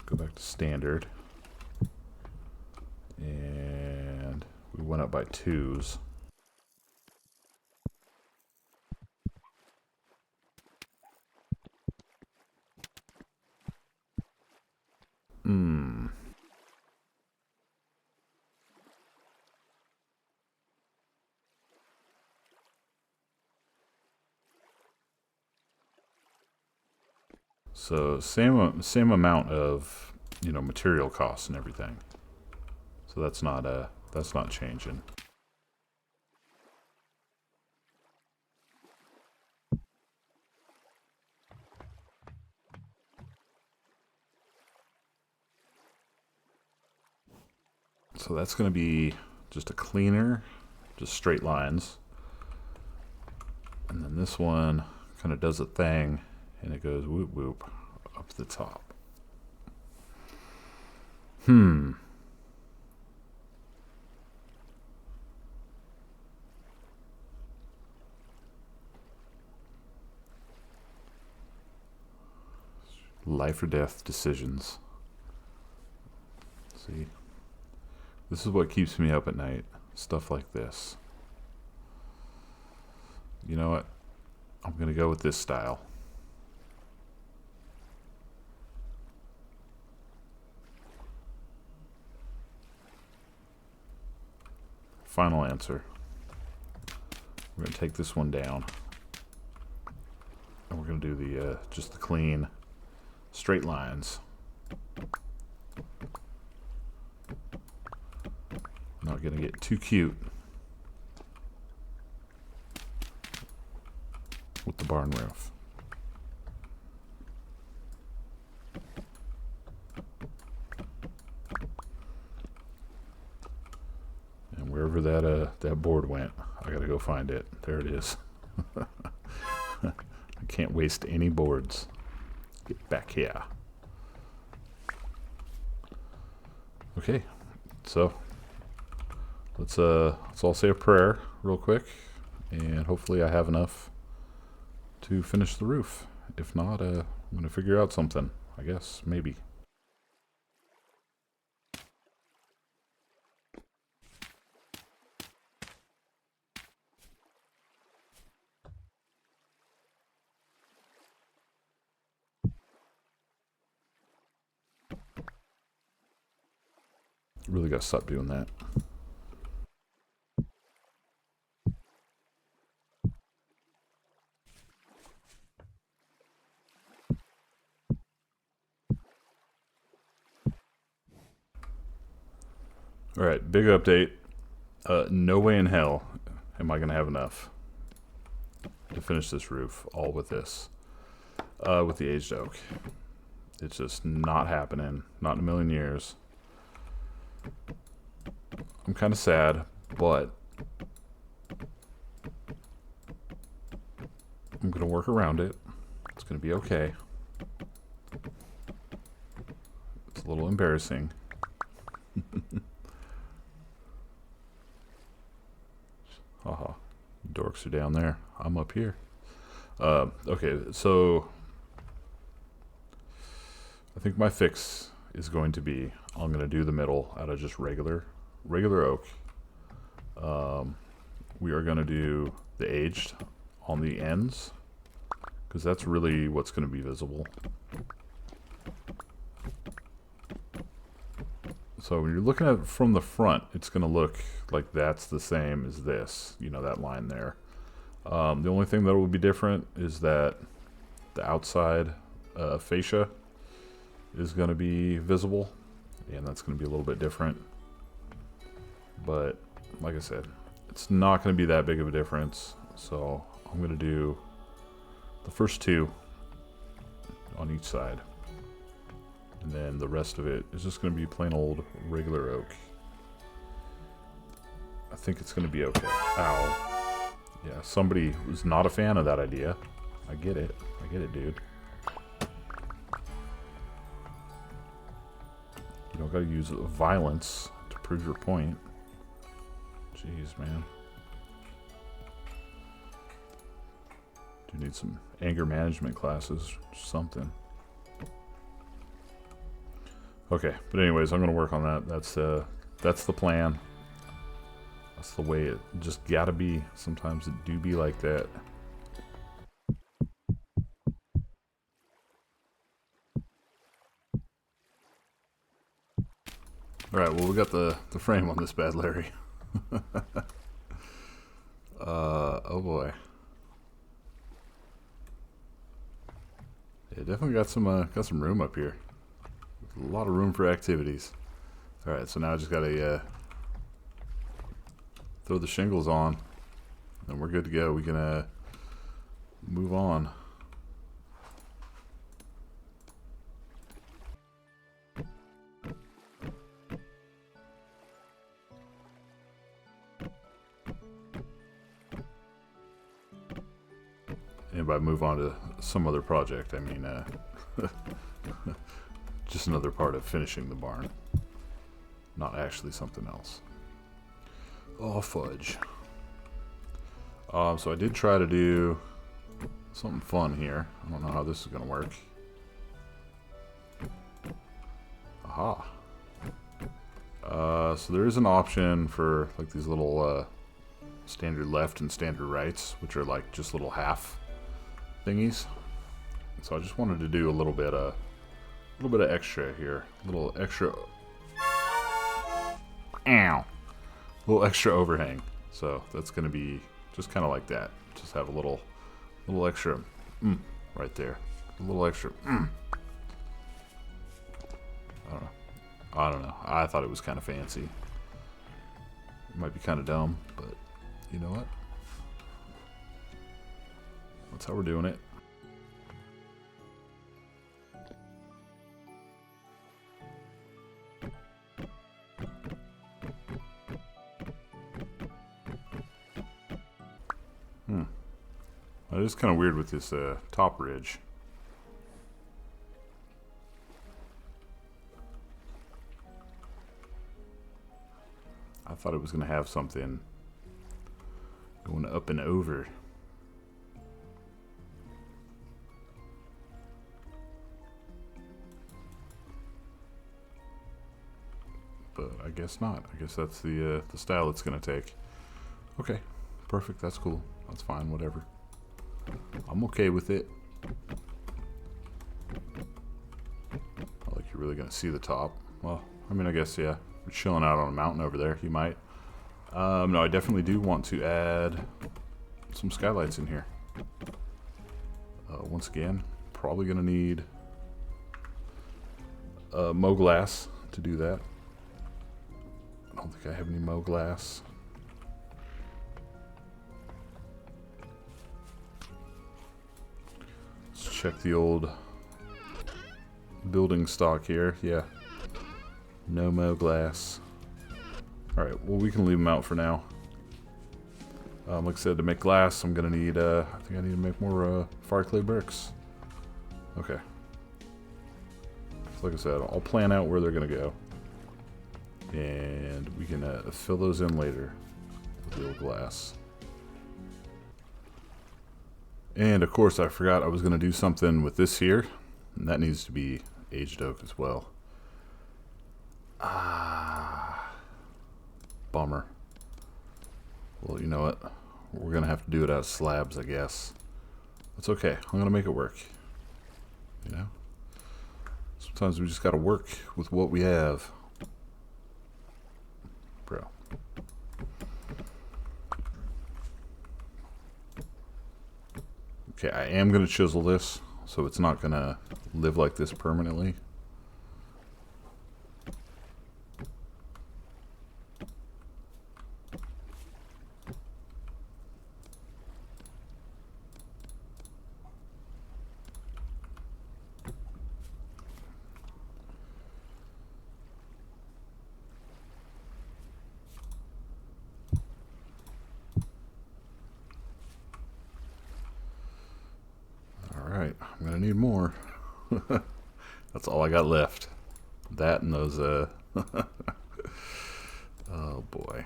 Go back to standard, and we went up by 2s. So same amount of material costs and everything. So that's not changing. So that's going to be just a cleaner, just straight lines. And then this one kind of does a thing, and it goes whoop whoop up the top. Life or death decisions. See, this is what keeps me up at night. Stuff like this. You know what? I'm gonna go with this style. Final answer. We're gonna take this one down, and we're gonna do the just the clean straight lines. Not gonna get too cute with the barn roof. And wherever that board went, I gotta go find it. There it is. I can't waste any boards. Get back here. Okay, so let's all say a prayer real quick, and hopefully I have enough to finish the roof. If not, I'm gonna figure out something, I guess, maybe. Really gotta stop doing that. Alright, big update. No way in hell am I gonna have enough to finish this roof, all with this. With the aged oak. It's just not happening. Not in a million years. I'm kind of sad, but I'm gonna work around it. It's gonna be okay. It's a little embarrassing. Haha, dorks are down there. I'm up here. Okay, so I think my fix is going to be I'm going to do the middle out of just regular oak. We are going to do the aged on the ends because that's really what's going to be visible. So when you're looking at it from the front, it's going to look like that's the same as this, you know, that line there. The only thing that will be different is that the outside fascia is going to be visible, and that's going to be a little bit different. But like I said, it's not going to be that big of a difference. So I'm going to do the first two on each side. And then the rest of it is just going to be plain old regular oak. I think it's going to be okay. Ow. Yeah, somebody was not a fan of that idea. I get it. I get it, dude. You don't got to use violence to prove your point. Jeez, man. Do need some anger management classes or something. Okay, but anyways, I'm gonna work on that. That's the plan. That's the way it just gotta be. Sometimes it do be like that. Alright, well we got the frame on this bad Larry. Oh boy. Yeah, definitely got some room up here. A lot of room for activities. Alright, so now I just gotta throw the shingles on, and we're good to go. We can move on. And by move on to some other project, I mean just another part of finishing the barn. Not actually something else. Oh, fudge. So I did try to do something fun here. I don't know how this is going to work. Aha. So there is an option for like these little standard left and standard rights, which are like just little half thingies. So I just wanted to do a little bit of extra here, a little extra. Ow! A little extra overhang. So that's going to be just kind of like that. Just have a little extra right there. A little extra. I don't know. I thought it was kind of fancy. It might be kind of dumb, but you know what? That's how we're doing it. It is kind of weird with this top ridge. I thought it was going to have something going up and over. But I guess not. I guess that's the style it's going to take. Okay, perfect. That's cool. That's fine. Whatever. I'm okay with it. Not like you're really going to see the top. Well, I mean, I guess, yeah. We're chilling out on a mountain over there. You might. No, I definitely do want to add some skylights in here. Once again, probably going to need Mo glass to do that. I don't think I have any Mo glass. Let's check the old building stock here. Yeah. No Mo glass. Alright, well, we can leave them out for now. Like I said, to make glass, I'm going to need, I think I need to make more fire clay bricks. Okay. So like I said, I'll plan out where they're going to go. And we can fill those in later with the old glass. And of course, I forgot I was going to do something with this here. And that needs to be aged oak as well. Bummer. Well, you know what? We're going to have to do it out of slabs, I guess. That's okay. I'm going to make it work. You know? Sometimes we just got to work with what we have. Bro. Okay, I am going to chisel this, so it's not going to live like this permanently. I'm gonna need more. That's all I got left. That and those oh boy.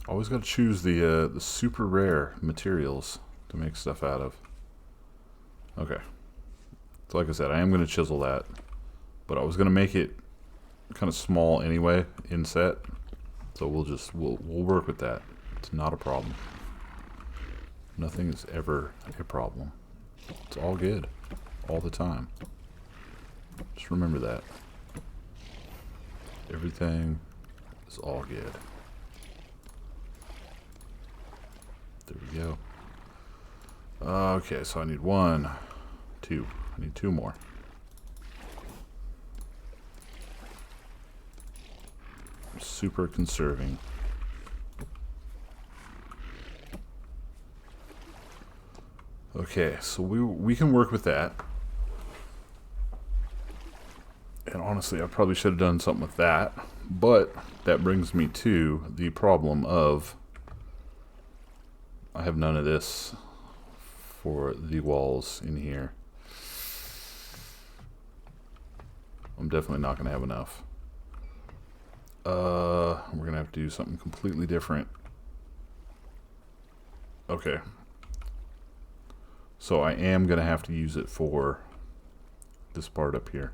Always gotta choose the super rare materials to make stuff out of. Okay. So like I said, I am gonna chisel that. But I was gonna make it kind of small anyway, inset. So we'll work with that. It's not a problem. Nothing is ever a problem. It's all good. All the time. Just remember that. Everything is all good. There we go. Okay, so I need 1, 2. I need 2 more. I'm super conserving. Okay, so we can work with that. And honestly, I probably should have done something with that. But that brings me to the problem of I have none of this for the walls in here. I'm definitely not going to have enough. We're going to have to do something completely different. Okay. So I am going to have to use it for this part up here.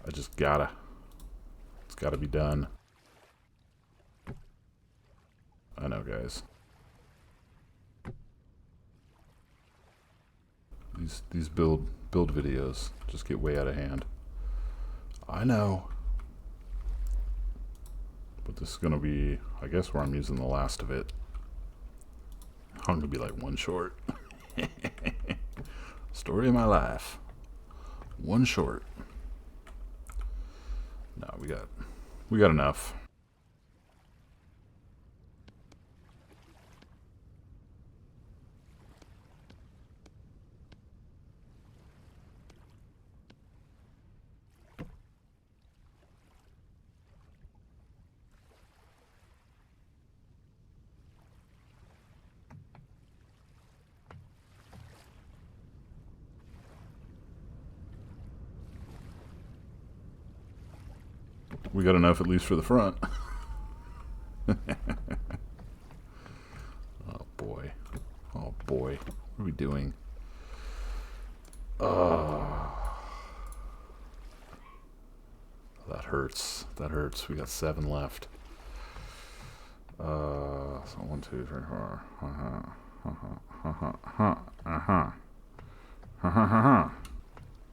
I just gotta. It's gotta be done. I know, guys. These build videos just get way out of hand. I know. But this is gonna be, I guess, where I'm using the last of it. I'm gonna be like one short. Story of my life. One short. No, we got enough. We got enough at least for the front. Oh boy. Oh boy. What are we doing? That hurts. That hurts. We got 7 left. So 1, 2, 3, 4.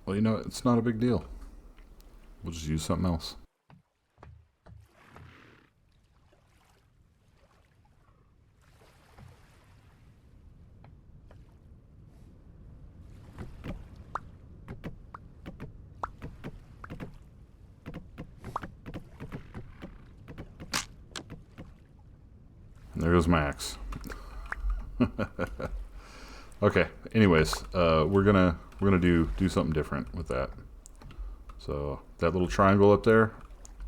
Well, you know, it's not a big deal. We'll just use something else. And there goes my axe. Okay. Anyways, we're gonna do something different with that. So that little triangle up there,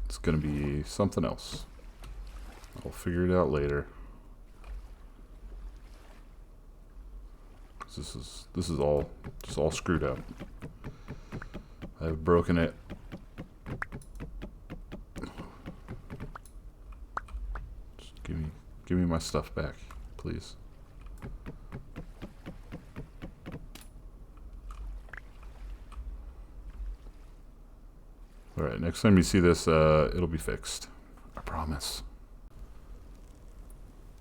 it's gonna be something else. I'll figure it out later. This is all just all screwed up. I've broken it. Just give me my stuff back, please. Alright, next time you see this, it'll be fixed. I promise.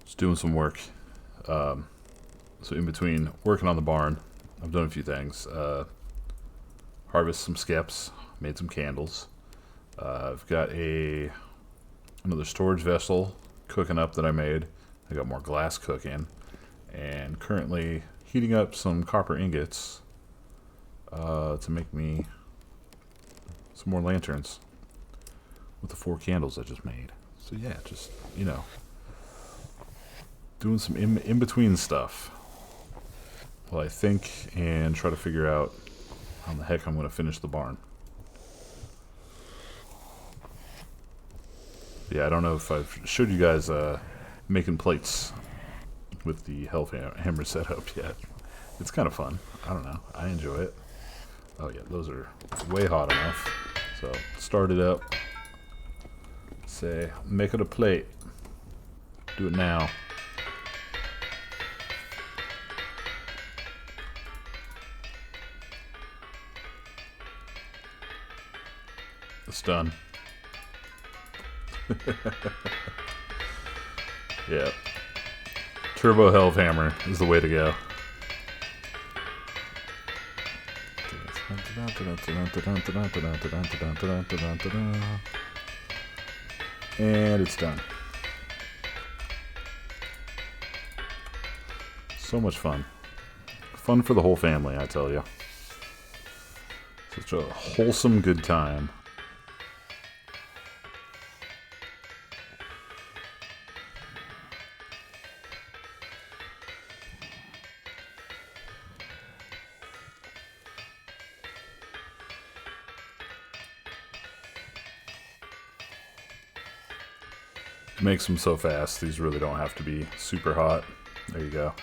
Just doing some work. So in between working on the barn, I've done a few things. Harvest some skips, made some candles. I've got another storage vessel cooking up that I made. I got more glass cooking, and currently heating up some copper ingots to make me some more lanterns with the 4 candles I just made. So yeah, just, you know, doing some in-between stuff while I think and try to figure out how the heck I'm going to finish the barn. Yeah, I don't know if I've showed you guys making plates with the health hammer setup yet. It's kind of fun. I don't know. I enjoy it. Oh yeah, those are way hot enough. So start it up. Say, make it a plate. Do it now. It's done. Yeah. Turbo health hammer is the way to go. And it's done. So much fun. Fun for the whole family, I tell you. Such a wholesome good time. Makes them so fast. These really don't have to be super hot. There you go.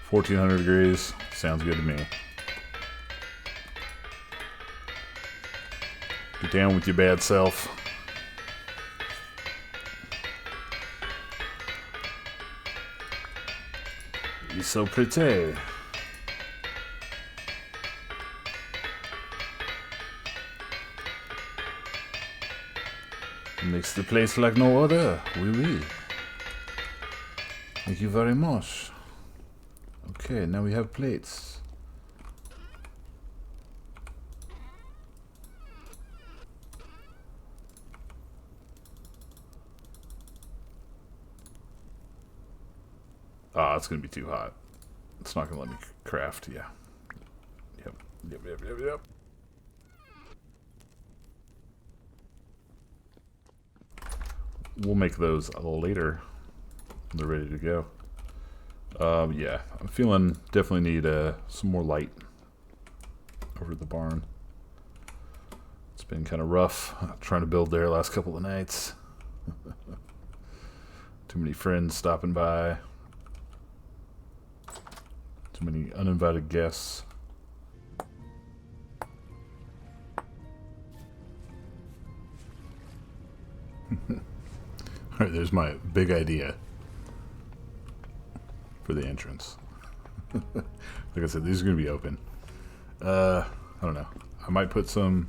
1400 degrees. Sounds good to me. Get down with your bad self. You're so pretty. Makes the place like no other. Oui, oui. Thank you very much. Okay, now we have plates. Ah, it's gonna be too hot. It's not gonna let me craft, yeah. Yep. We'll make those later. They're ready to go. Yeah, I'm feeling definitely need some more light over the barn. It's been kind of rough trying to build there last couple of nights. Too many friends stopping by. Too many uninvited guests. Alright, there's my big idea for the entrance. Like I said, these are going to be open. I don't know. I might put some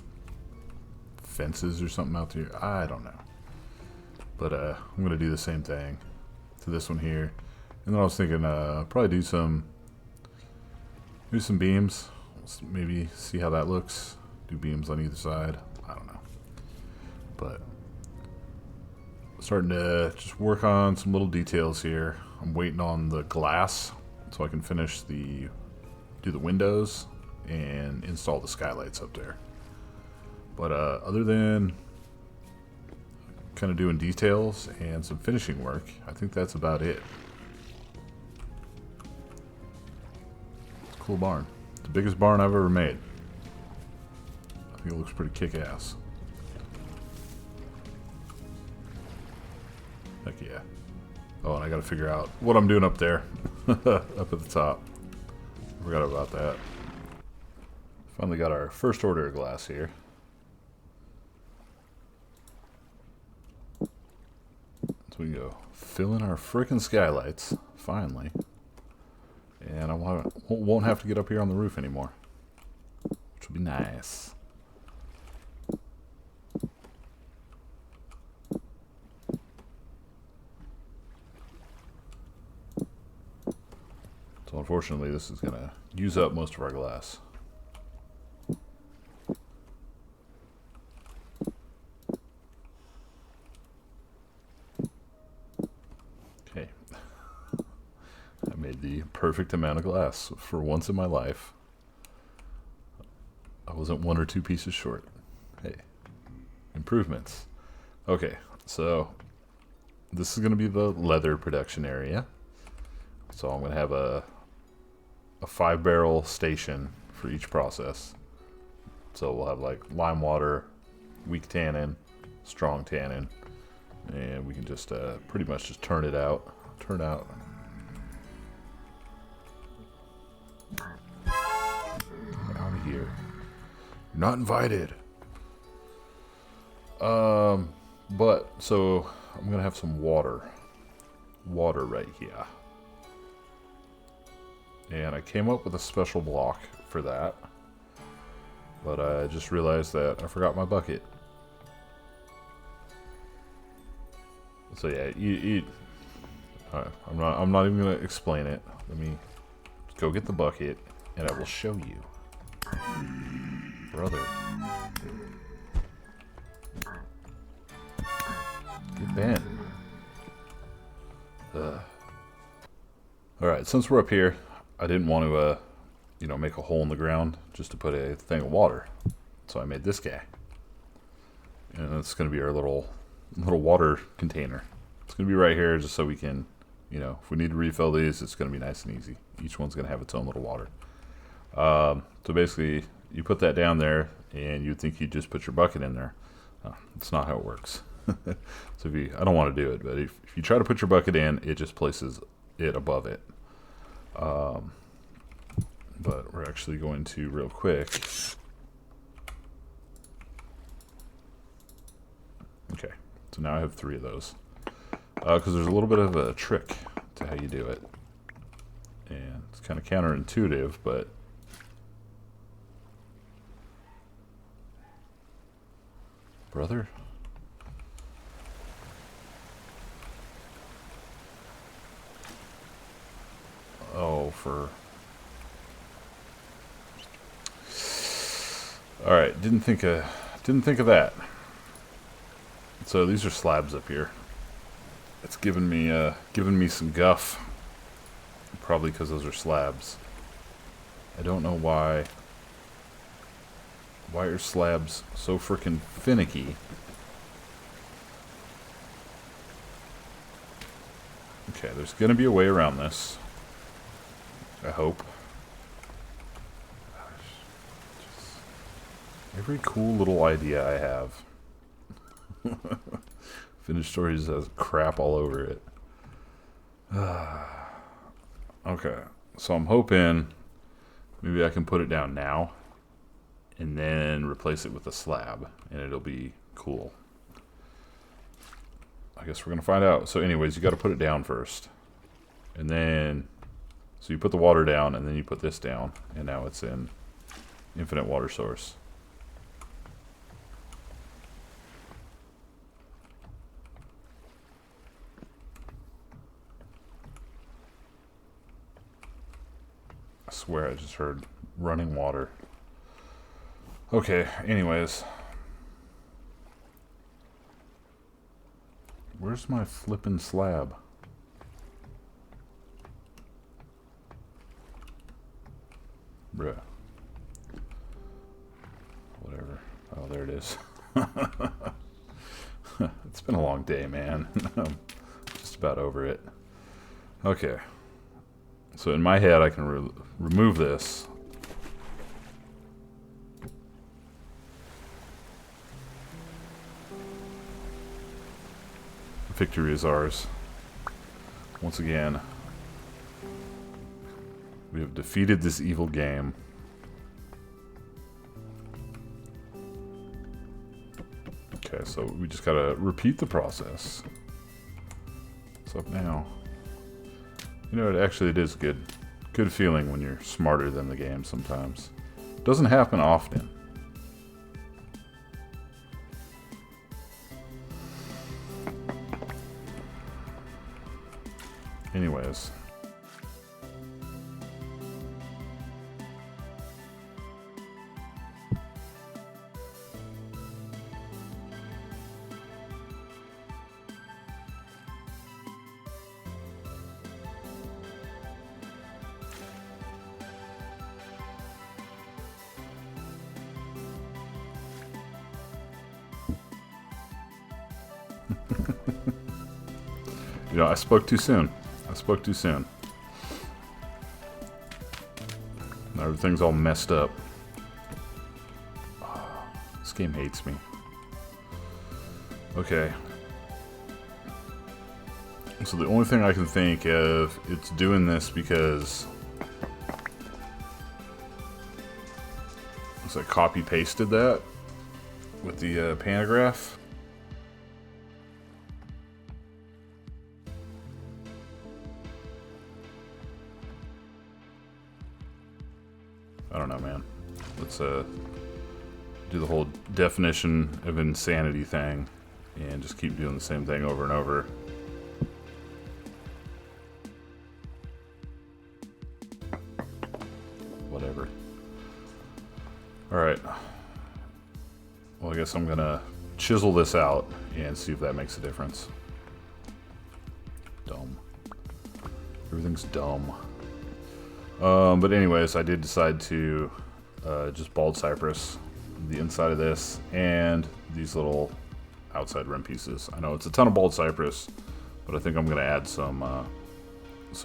fences or something out there. I don't know. But I'm going to do the same thing to this one here. And then I was thinking probably do some beams. Maybe see how that looks. Do beams on either side. I don't know. But starting to just work on some little details here. I'm waiting on the glass so I can finish do the windows and install the skylights up there. But other than kind of doing details and some finishing work, I think that's about it. It's a cool barn. It's the biggest barn I've ever made. I think it looks pretty kick-ass. Heck yeah. Oh, and I gotta figure out what I'm doing up there. Up at the top. Forgot about that. Finally got our first order of glass here. So we can go fill in our frickin' skylights, finally. And I won't have to get up here on the roof anymore. Which will be nice. So unfortunately, this is going to use up most of our glass. Okay. I made the perfect amount of glass for once in my life. I wasn't one or two pieces short. Hey, improvements. Okay, so this is going to be the leather production area. So I'm going to have a 5-barrel station for each process. So we'll have like lime water, weak tannin, strong tannin, and we can just pretty much just turn out. Out of here. You're not invited. But so I'm gonna have some water right here. And I came up with a special block for that. But I just realized that I forgot my bucket. So yeah, I'm not even gonna explain it. Let me go get the bucket and I will show you. Brother. Get bent. Alright, since we're up here, I didn't want to, make a hole in the ground just to put a thing of water. So I made this guy. And it's going to be our little water container. It's going to be right here just so we can, if we need to refill these, it's going to be nice and easy. Each one's going to have its own little water. So basically, you put that down there, and you'd think you'd just put your bucket in there. That's not how it works. So I don't want to do it, but if you try to put your bucket in, it just places it above it. But we're actually going to, real quick. Okay, so now I have 3 of those. Because there's a little bit of a trick to how you do it. And it's kind of counterintuitive, but brother? Oh, for... Alright, didn't think of that. So these are slabs up here. It's giving me some guff. Probably because those are slabs. I don't know why. Why are slabs so freaking finicky? Okay, there's gonna be a way around this. I hope. Every cool little idea I have. Finished story just has crap all over it. Okay, so I'm hoping maybe I can put it down now and then replace it with a slab and it'll be cool. I guess we're gonna find out. So anyways, you got to put it down first, and then so you put the water down and then you put this down, and now it's in infinite water source. I swear I just heard running water. Okay, anyways. Where's my flippin' slab? Bruh. Whatever. Oh, there it is. It's been a long day, man. I'm just about over it. Okay. So in my head, I can remove this. Victory is ours. Once again, we have defeated this evil game. Okay, so we just gotta repeat the process. What's up now? You know, it is good feeling when you're smarter than the game sometimes. Doesn't happen often. Anyways. You know, I spoke too soon. I spoke too soon. Now everything's all messed up. Oh, this game hates me. Okay. So the only thing I can think of, it's doing this because looks like copy pasted that with the pantograph. I don't know, man. Let's do the whole definition of insanity thing and just keep doing the same thing over and over. Whatever. Alright. Well, I guess I'm gonna chisel this out and see if that makes a difference. Dumb. Everything's dumb. But anyways, I did decide to just bald cypress the inside of this and these little outside rim pieces. I know it's a ton of bald cypress, but I think I'm gonna add some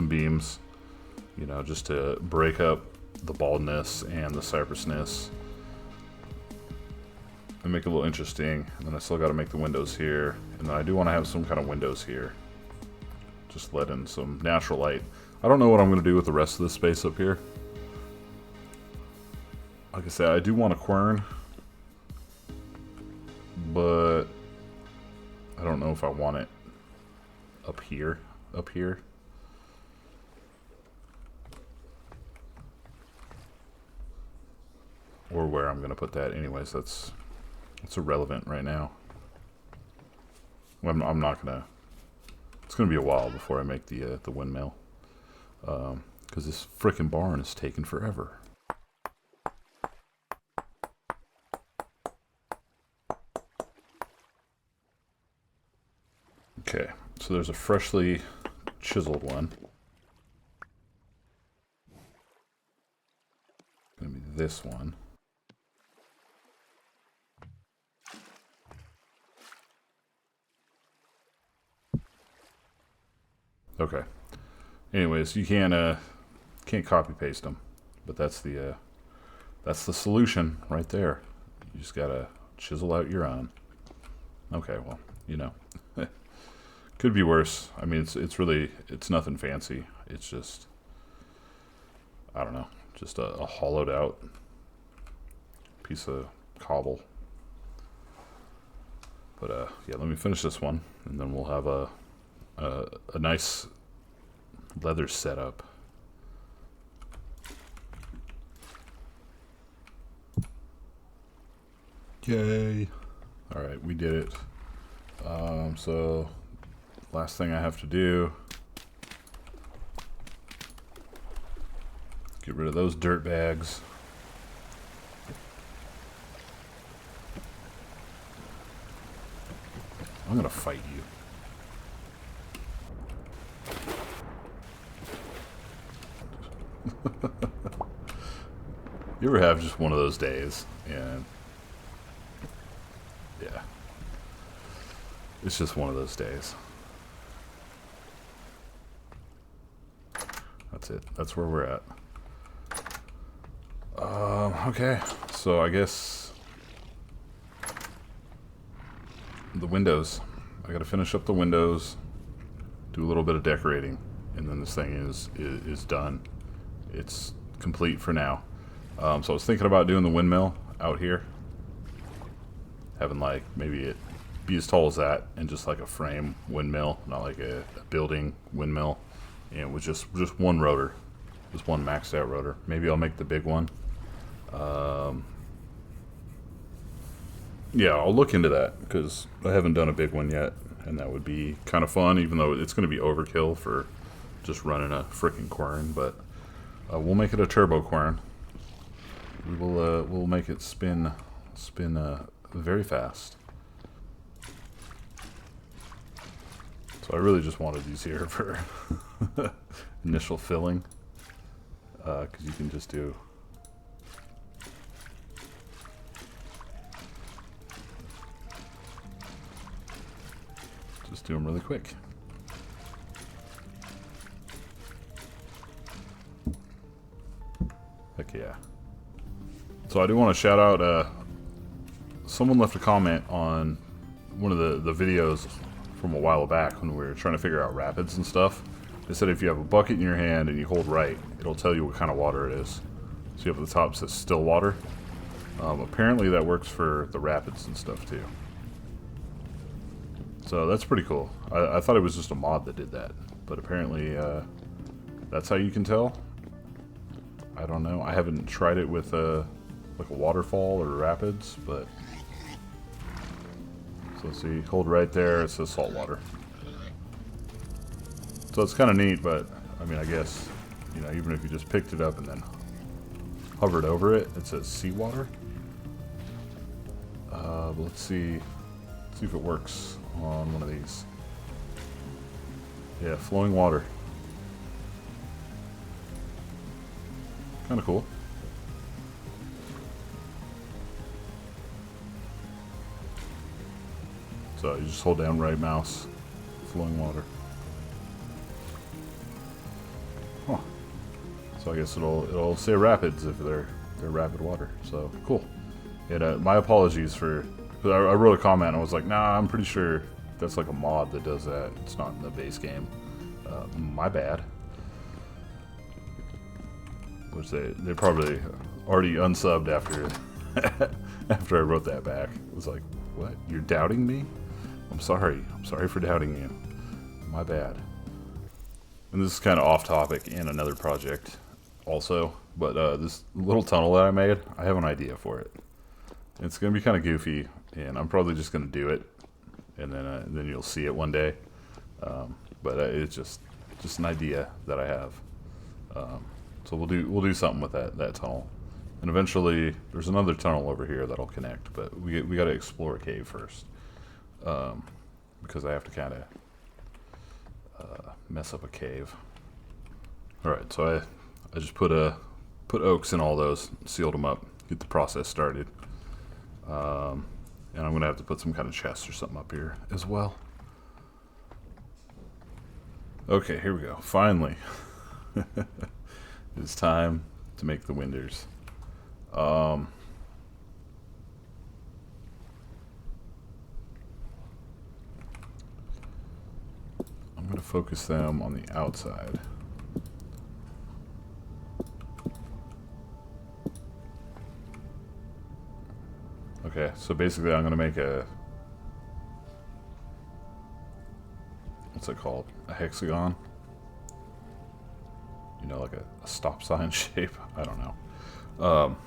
beams, you know, just to break up the baldness and the cypressness. and make it a little interesting. And then I still got to make the windows here. And then I do want to have some kind of windows here. Just let in some natural light. I don't know what I'm going to do with the rest of this space up here. Like I said, I do want a quern. But I don't know if I want it up here. Up here. Or where I'm going to put that. Anyways, that's irrelevant right now. I'm not going to... It's going to be a while before I make the windmill. Because this frickin' barn is taking forever. Okay, so there's a freshly chiseled one. Going to be this one. Okay. Anyways, you can't copy paste them, but that's the solution right there. You just gotta chisel out your own. Okay, well, you know, could be worse. I mean, it's nothing fancy. It's just, I don't know, just a hollowed out piece of cobble. But yeah, let me finish this one, and then we'll have a nice leather setup. Yay! All right, we did it. So last thing I have to do, get rid of those dirt bags. I'm gonna fight you. You ever have just one of those days, and yeah, it's just one of those days. That's it. That's where we're at. Okay, so I guess the windows. I gotta finish up the windows, do a little bit of decorating, and then this thing is done. It's complete for now. So I was thinking about doing the windmill out here, having like maybe it be as tall as that, and just like a frame windmill, not like a building windmill, and with just one rotor, just one maxed out rotor. Maybe I'll make the big one. Yeah, I'll look into that because I haven't done a big one yet, and that would be kind of fun, even though it's going to be overkill for just running a freaking quern. But we'll make it a turbo quern. We'll make it spin very fast. So I really just wanted these here for initial filling, because you can just do. Just do them really quick. Heck yeah. So I do want to shout out, someone left a comment on one of the videos from a while back when we were trying to figure out rapids and stuff. They said if you have a bucket in your hand and you hold right, it'll tell you what kind of water it is. So you have at the top says still water. Apparently that works for the rapids and stuff too. So that's pretty cool. I thought it was just a mod that did that, but apparently that's how you can tell. I don't know. I haven't tried it with like a waterfall or rapids, but so let's see. Hold right there. It says salt water. So it's kind of neat, but I mean, I guess, you know, even if you just picked it up and then hovered over it, it says seawater. But let's see if it works on one of these. Yeah, flowing water. Kind of cool. So you just hold down right mouse, flowing water. Huh. So I guess it'll say rapids if they're rapid water. So cool. And my apologies for... I wrote a comment and I was like, nah, I'm pretty sure that's like a mod that does that. It's not in the base game. My bad. Which they probably already unsubbed after after I wrote that back. It was like, what? You're doubting me? I'm sorry. I'm sorry for doubting you. My bad. And this is kind of off topic in another project also, but this little tunnel that I made, I have an idea for it. It's going to be kind of goofy, and I'm probably just going to do it, and then you'll see it one day. But it's just an idea that I have. So we'll do something with that tunnel, and eventually there's another tunnel over here that'll connect. But we got to explore a cave first, because I have to kind of mess up a cave. All right, so I just put oaks in all those, sealed them up, get the process started. And I'm gonna have to put some kind of chest or something up here as well. Okay, here we go. Finally, it's time to make the winders. I'm gonna focus them on the outside. Okay, so basically I'm gonna make what's it called? A hexagon? You know, like a stop sign shape? I don't know.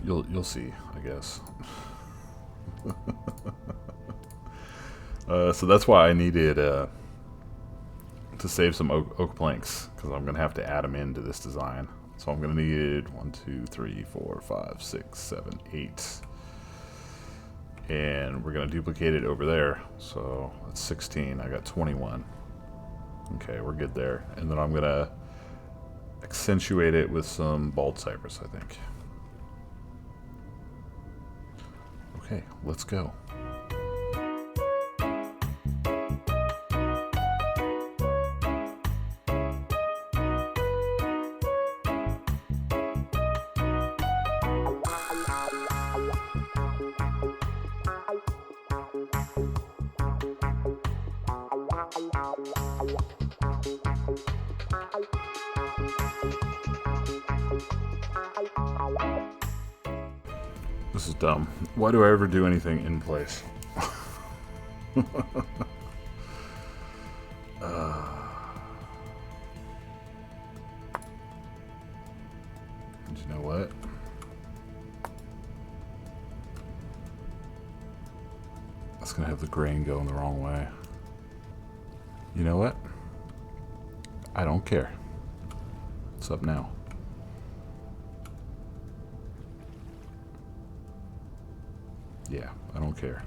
You'll see, I guess. So that's why I needed to save some oak planks, because I'm gonna have to add them into this design. So I'm gonna need 1, 2, 3, 4, 5, 6, 7, 8. And we're gonna duplicate it over there. So that's 16, I got 21. Okay, we're good there. And then I'm gonna accentuate it with some bald cypress, I think. Okay, let's go. This is dumb. Why do I ever do anything in place? And you know what? That's gonna have the grain going the wrong way. You know what? I don't care. It's up now. Yeah, I don't care.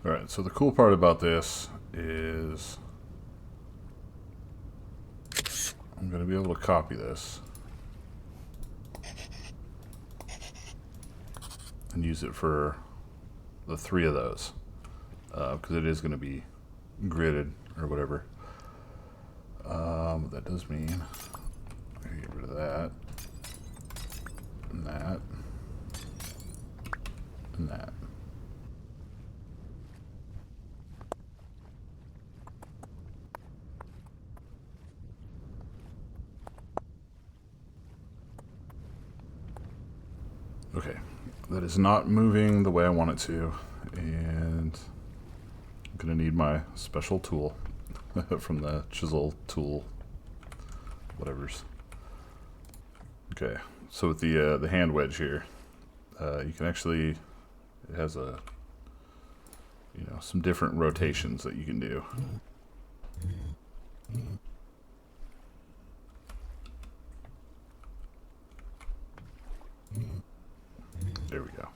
Alright, so the cool part about this is I'm going to be able to copy this and use it for the 3 of those, because it is going to be gridded or whatever. What that does mean, I'm going to get rid of that, and that, and that. Okay, that is not moving the way I want it to, and I'm gonna need my special tool from the Chisel tool, whatever's. Okay, so with the hand wedge here, you can actually, it has a, you know, some different rotations that you can do. There we go.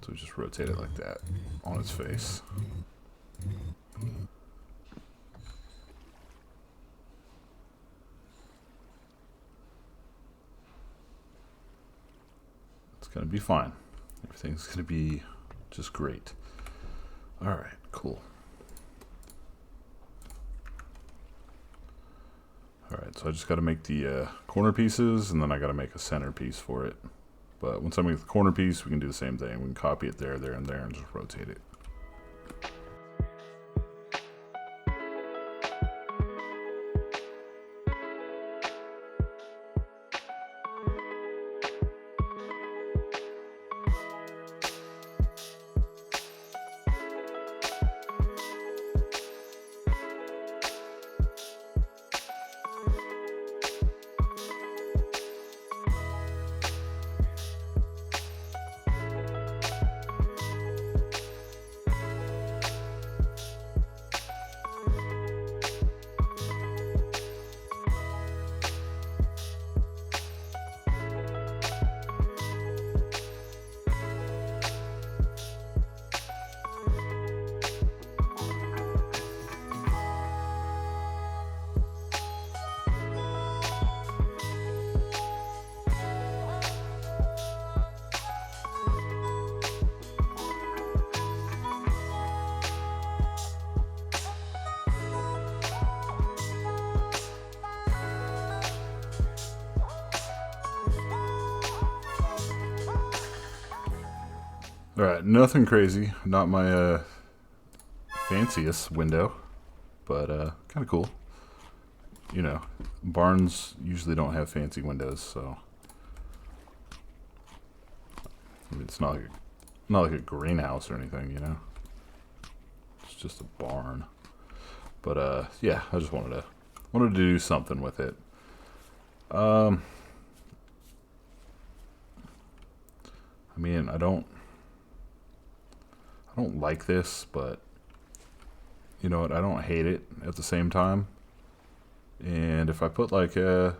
So we just rotate it like that on its face. It's going to be fine. Everything's going to be just great. Alright, cool. Alright, so I just got to make the corner pieces, and then I got to make a center piece for it. But once I make the corner piece, we can do the same thing. We can copy it there, there, and there, and just rotate it. Alright, nothing crazy. Not my fanciest window, but kind of cool. You know, barns usually don't have fancy windows, so I mean, it's not like a greenhouse or anything, you know. It's just a barn. But yeah, I just wanted to do something with it. I mean, I don't like this, but you know what? I don't hate it at the same time. And if I put like use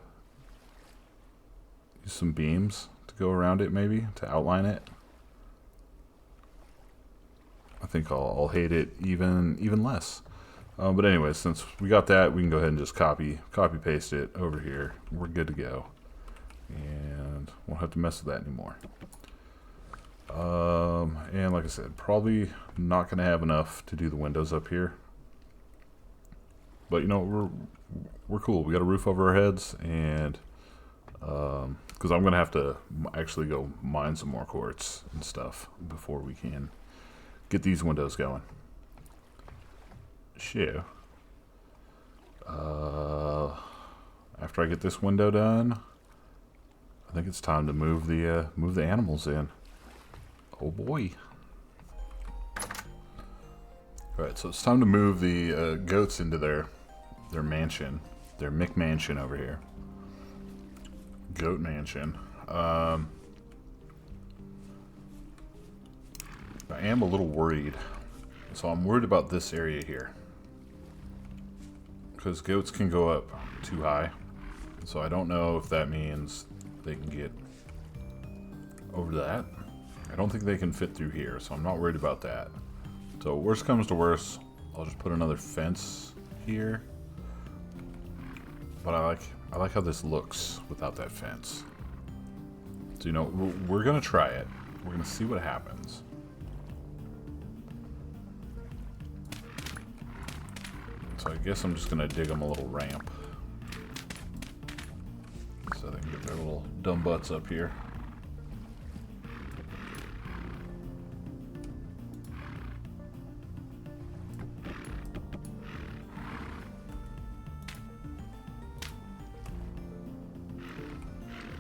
some beams to go around it, maybe to outline it, I think I'll hate it even less. But anyway, since we got that, we can go ahead and just copy paste it over here. We're good to go, and won't have to mess with that anymore. And like I said, probably not going to have enough to do the windows up here. But you know, we're cool. We got a roof over our heads, and because I'm going to have to actually go mine some more quartz and stuff before we can get these windows going. So, after I get this window done, I think it's time to move the animals in. Oh boy. Alright, so it's time to move the goats into their mansion. Their McMansion over here. Goat mansion. I am a little worried. So I'm worried about this area here. Because goats can go up too high. So I don't know if that means they can get over that. I don't think they can fit through here, so I'm not worried about that. So worst comes to worst, I'll just put another fence here. But I like how this looks without that fence. So you know, we're gonna try it. We're gonna see what happens. So I guess I'm just gonna dig them a little ramp, so they can get their little dumb butts up here.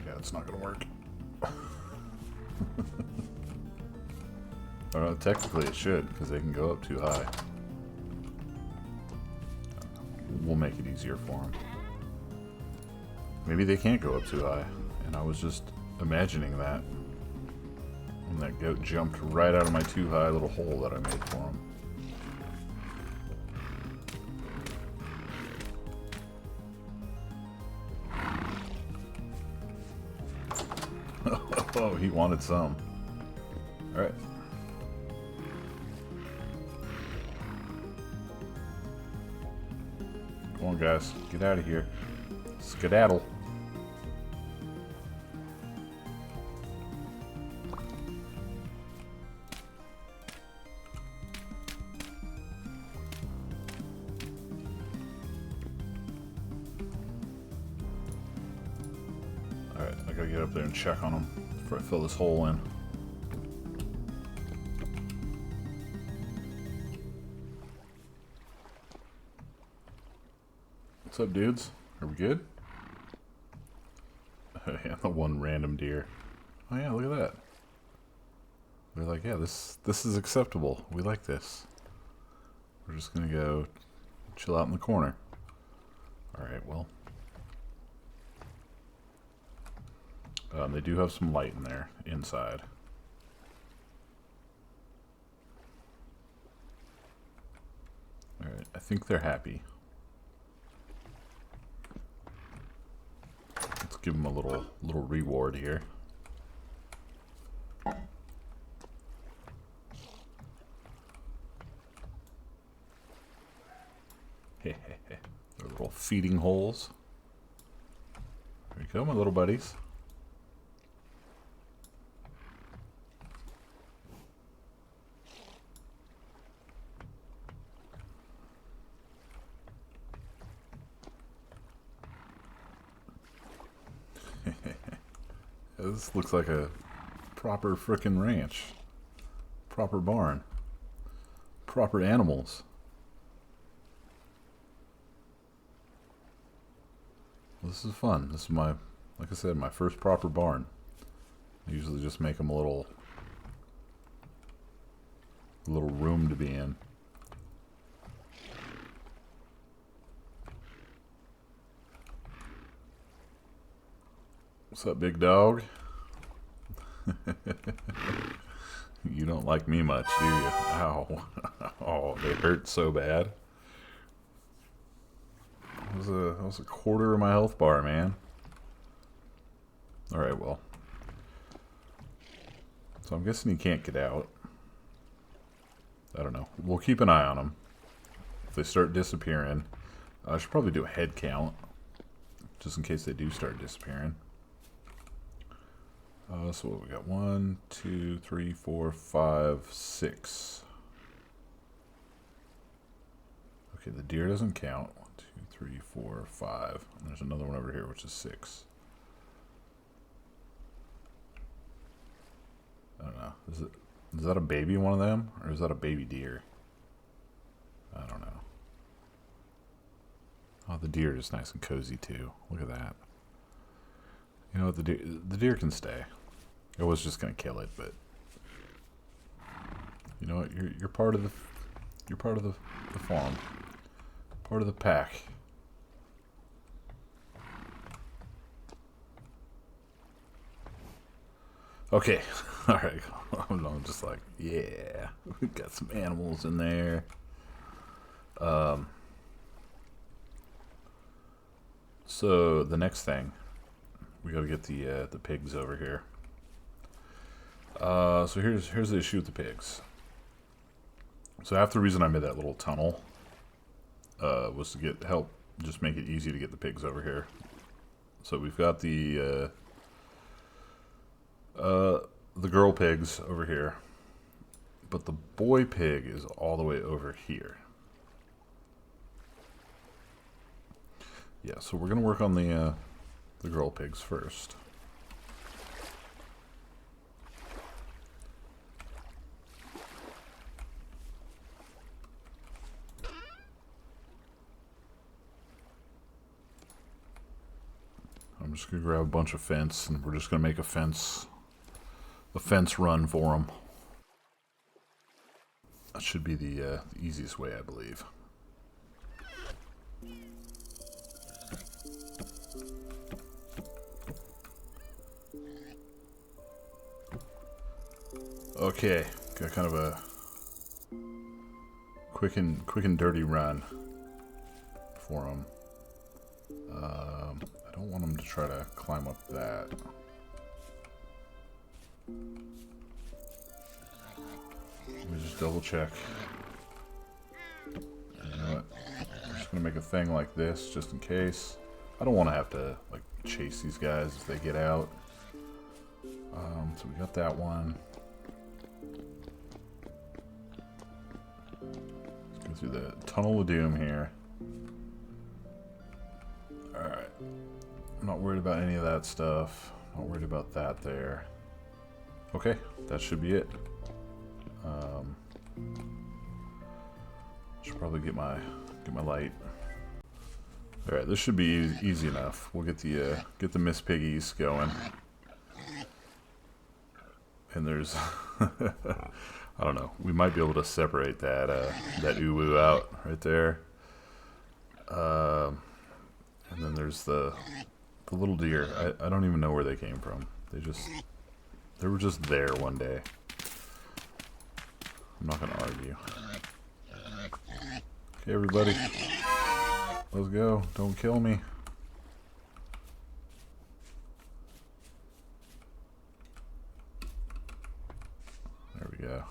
Yeah, it's not gonna work. Technically it should, because they can go up too high. We'll make it easier for them. Maybe they can't go up too high, and I was just imagining that. And that goat jumped right out of my too high little hole that I made for him. Oh, he wanted some. Alright. Come on, guys. Get out of here. Skedaddle. Alright, I gotta get up there and check on him before I fill this hole in. What's up, dudes? Are we good? Yeah, the one random deer. Oh yeah, look at that. They're like, yeah, this is acceptable. We like this. We're just gonna go chill out in the corner. Alright, well. They do have some light in there, inside. Alright, I think they're happy. Let's give them a little reward here. Their little feeding holes. There you go, my little buddies. This looks like a proper frickin' ranch. Proper barn. Proper animals. Well, this is fun. This is my, like I said, my first proper barn. I usually just make them a little room to be in. What's up, big dog? You don't like me much, do you? Ow. Oh, they hurt so bad. That was a quarter of my health bar, man. Alright, well. So I'm guessing he can't get out. I don't know. We'll keep an eye on them. If they start disappearing, I should probably do a head count. Just in case they do start disappearing. So what we got? 1, 2, 3, 4, 5, 6. Okay, the deer doesn't count. 1, 2, 3, 4, 5. And there's another one over here, which is 6. I don't know. Is that a baby one of them, or is that a baby deer? I don't know. Oh, the deer is nice and cozy too. Look at that. You know what? The deer can stay. I was just gonna kill it, but you know what? You're part of the farm, part of the pack. Okay, all right. I'm just like, yeah, we got some animals in there. So the next thing, we gotta get the pigs over here. So here's the issue with the pigs. So half the reason I made that little tunnel was to get help, just make it easy to get the pigs over here. So we've got the girl pigs over here, but the boy pig is all the way over here. Yeah, so we're gonna work on the girl pigs first. I'm just gonna grab a bunch of fence, and we're just gonna make a fence run for them. That should be the easiest way, I believe. Okay, got kind of a quick and dirty run for him. I don't want him to try to climb up that. Let me just double check. You know what? I'm just gonna make a thing like this just in case. I don't want to have to like chase these guys if they get out. So we got that one. Let's go through the tunnel of doom here. Alright. I'm not worried about any of that stuff. Not worried about that there. Okay, that should be it. Should probably get my light. All right, this should be easy enough. We'll get the Miss Piggies going. And there's, I don't know. We might be able to separate that that uwu out right there. And then there's the little deer. I don't even know where they came from. They were just there one day. I'm not gonna argue. Okay, everybody. Let's go. Don't kill me. There we go.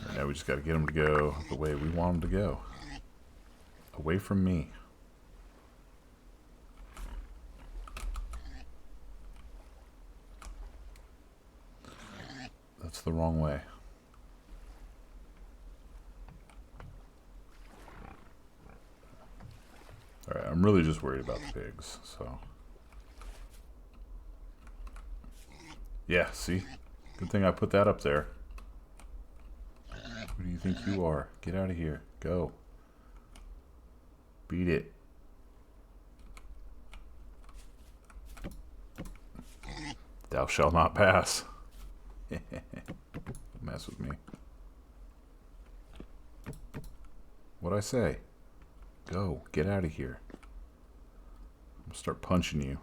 And now we just gotta get them to go the way we want them to go. Away from me. That's the wrong way. Alright, I'm really just worried about the pigs, so. Yeah, see? Good thing I put that up there. Who do you think you are? Get out of here. Go. Beat it. Thou shalt not pass. Mess with me. What'd I say? Go. Get out of here. I'm gonna start punching you.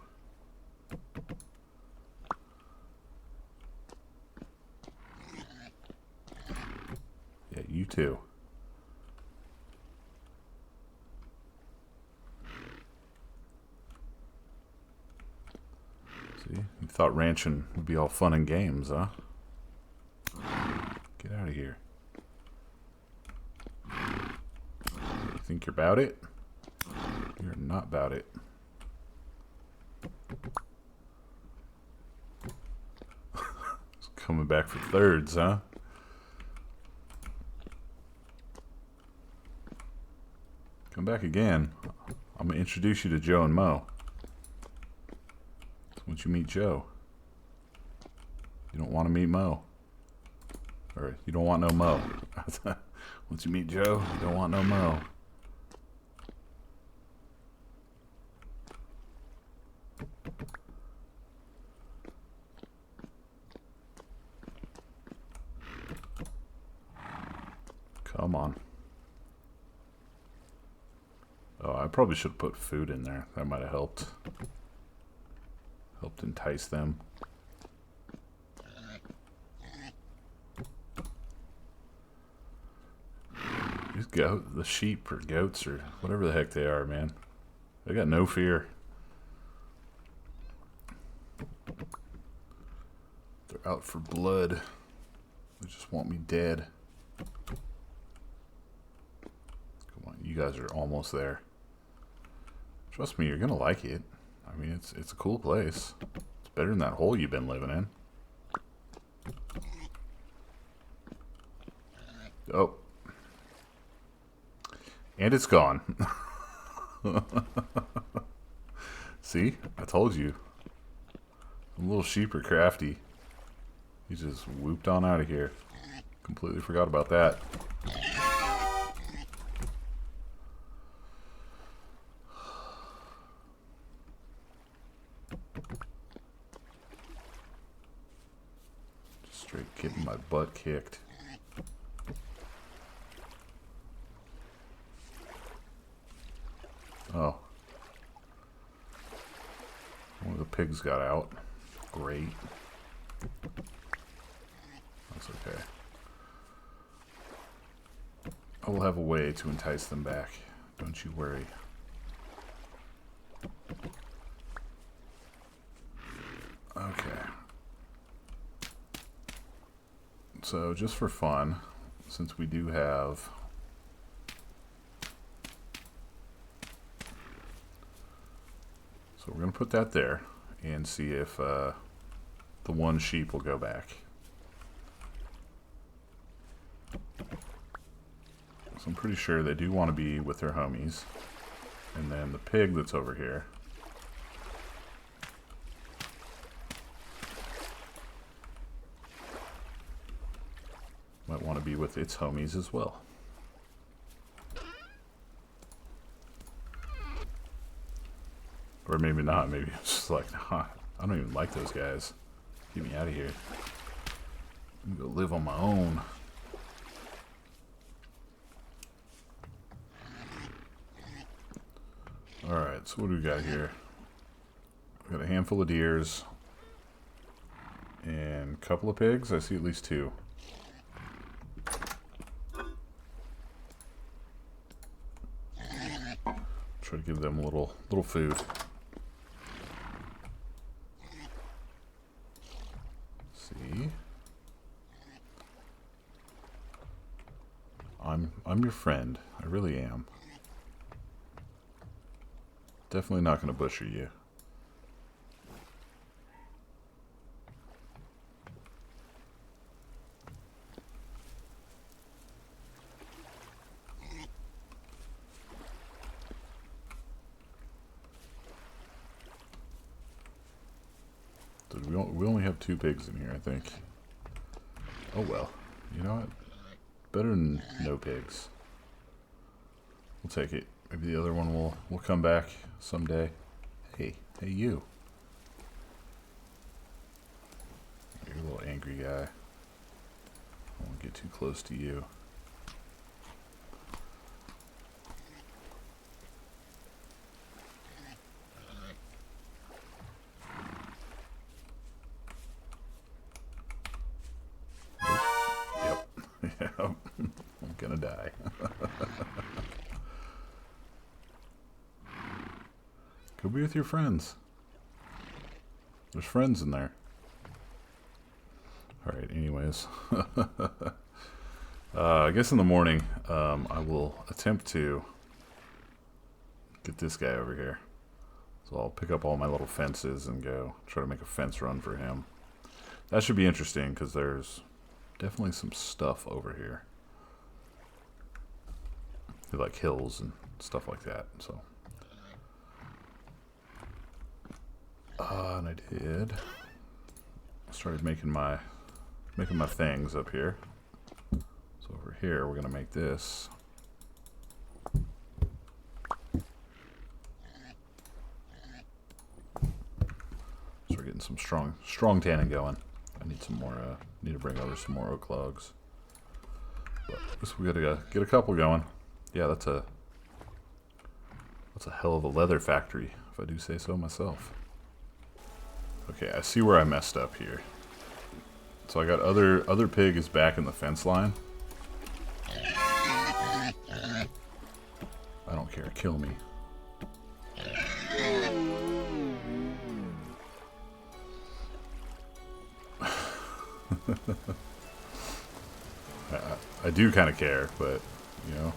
Yeah, you too. See? You thought ranching would be all fun and games, huh? Get out of here. You think you're about it? You're not about it. Coming back for thirds, huh? Come back again. I'm gonna introduce you to Joe and Mo. Once you meet Joe, you don't want to meet Mo. Or you don't want no Mo. Once you meet Joe, you don't want no Mo. Come on. Oh, I probably should have put food in there. That might have helped. Helped entice them. These the sheep or goats or whatever the heck they are, man. They got no fear. They're out for blood. They just want me dead. Come on, you guys are almost there. Trust me, you're gonna like it. I mean, it's a cool place. It's better than that hole you've been living in. Oh. And it's gone. See? I told you. The little sheep are crafty. He just whooped on out of here. Completely forgot about that. Just straight getting my butt kicked. Oh. One of the pigs got out. Great. That's okay. I will have a way to entice them back. Don't you worry. Okay. So just for fun, since we do have so we're going to put that there and see if the one sheep will go back. So I'm pretty sure they do want to be with their homies. And then the pig that's over here. Might want to be with its homies as well. Or maybe not. Maybe it's just like, nah, I don't even like those guys. Get me out of here. I'm gonna go live on my own. Alright, so what do we got here? We got a handful of deers. And a couple of pigs. I see at least two. Try to give them a little food. See? I'm your friend. I really am. Definitely not going to butcher you. Dude, we only have 2 pigs in here, I think. Oh well. You know what? Better than no pigs. We'll take it. Maybe the other one will come back someday. Hey you. You're a little angry guy. I won't get too close to you. Yep. Yep. I'm gonna die. Go be with your friends. There's friends in there. Alright, anyways. I guess in the morning, I will attempt to get this guy over here. So I'll pick up all my little fences and go try to make a fence run for him. That should be interesting because there's definitely some stuff over here. Like hills and stuff like that, so. And I did. I started making my things up here. So over here, we're gonna make this. So we're getting some strong tanning going. I need some more. Need to bring over some more oak logs. But I guess we gotta get a couple going. Yeah, that's a hell of a leather factory, if I do say so myself. Okay, I see where I messed up here. So I got other pig is back in the fence line. I don't care, kill me. I do kind of care, but you know,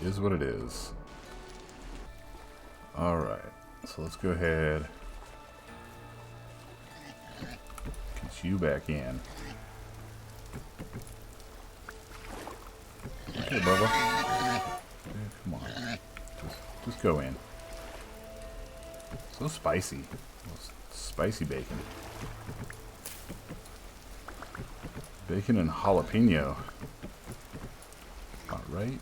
it is what it is. Alright, so let's go ahead. Get you back in. Okay, Bubba. Yeah, come on. Just go in. So spicy. Spicy bacon. Bacon and jalapeno. Alright.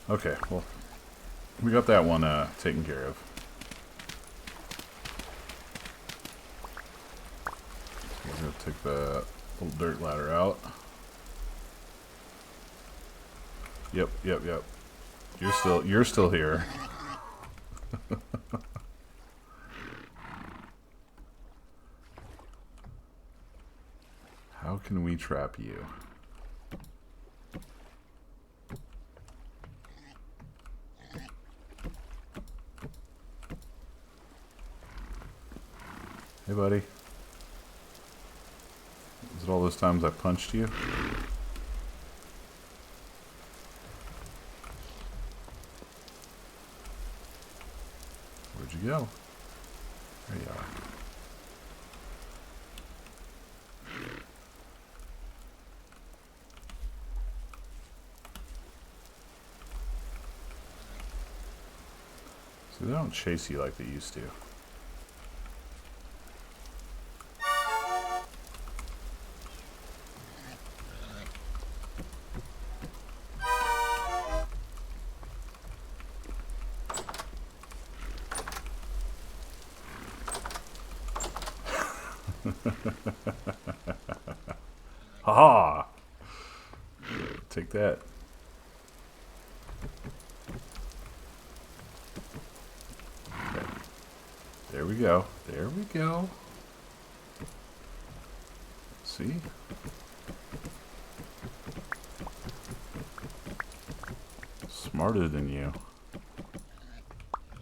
Okay, well, we got that one taken care of. So we're gonna take the little dirt ladder out. Yep. You're still here. How can we trap you? Hey, buddy. Is it all those times I punched you? Where'd you go? There you are. See, they don't chase you like they used to. Haha! Take that. Okay. There we go. There we go. See? Smarter than you.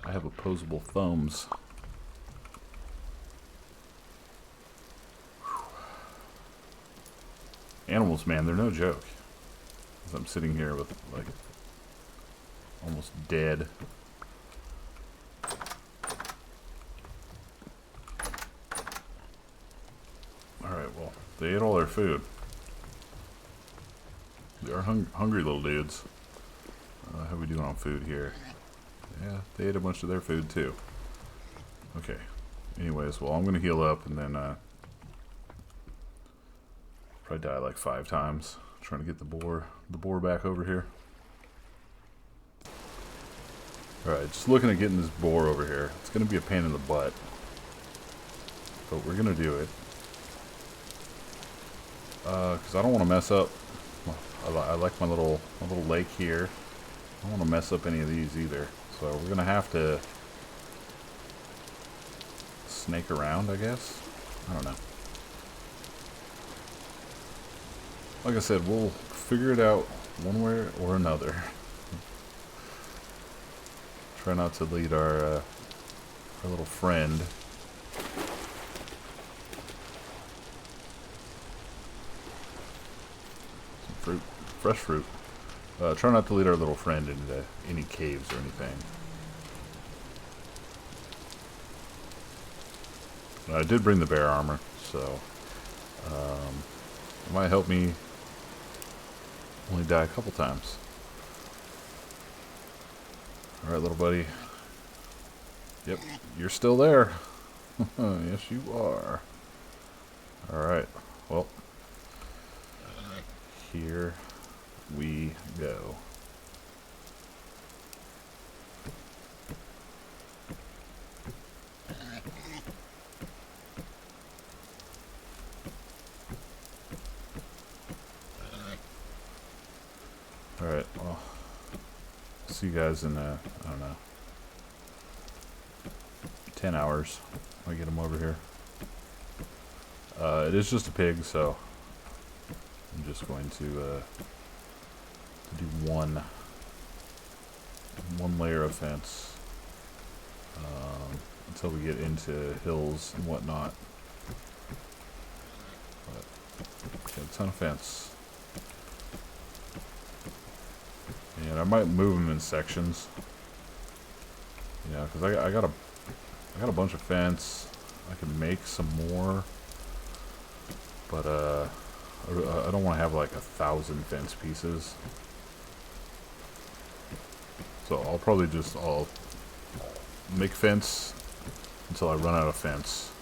I have opposable thumbs. Animals, man, they're no joke. As I'm sitting here with, like, almost dead. Alright, well, they ate all their food. They are hungry little dudes. How we doing on food here? Yeah, they ate a bunch of their food, too. Okay. Anyways, well, I'm going to heal up and then, probably die like 5 times trying to get the boar back over here. Alright, just looking at getting this boar over here. It's going to be a pain in the butt, but we're going to do it. Because I don't want to mess up. I like my little lake here. I don't want to mess up any of these either. So we're going to have to snake around, I guess. I don't know. Like I said, we'll figure it out one way or another. Try not to lead our little friend. Some fruit, fresh fruit. Try not to lead our little friend into any caves or anything. I did bring the bear armor, so it might help me only die a couple times. Alright, little buddy. Yep, you're still there. Yes, you are. Alright, well, here we go. Alright, well, see you guys in, I don't know, 10 hours. I'll get them over here. It is just a pig, so I'm just going to do one layer of fence until we get into hills and whatnot. But got a ton of fence. And I might move them in sections, you know, because I got a bunch of fence. I can make some more, but I don't want to have like 1,000 fence pieces. So I'll probably I'll make fence until I run out of fence,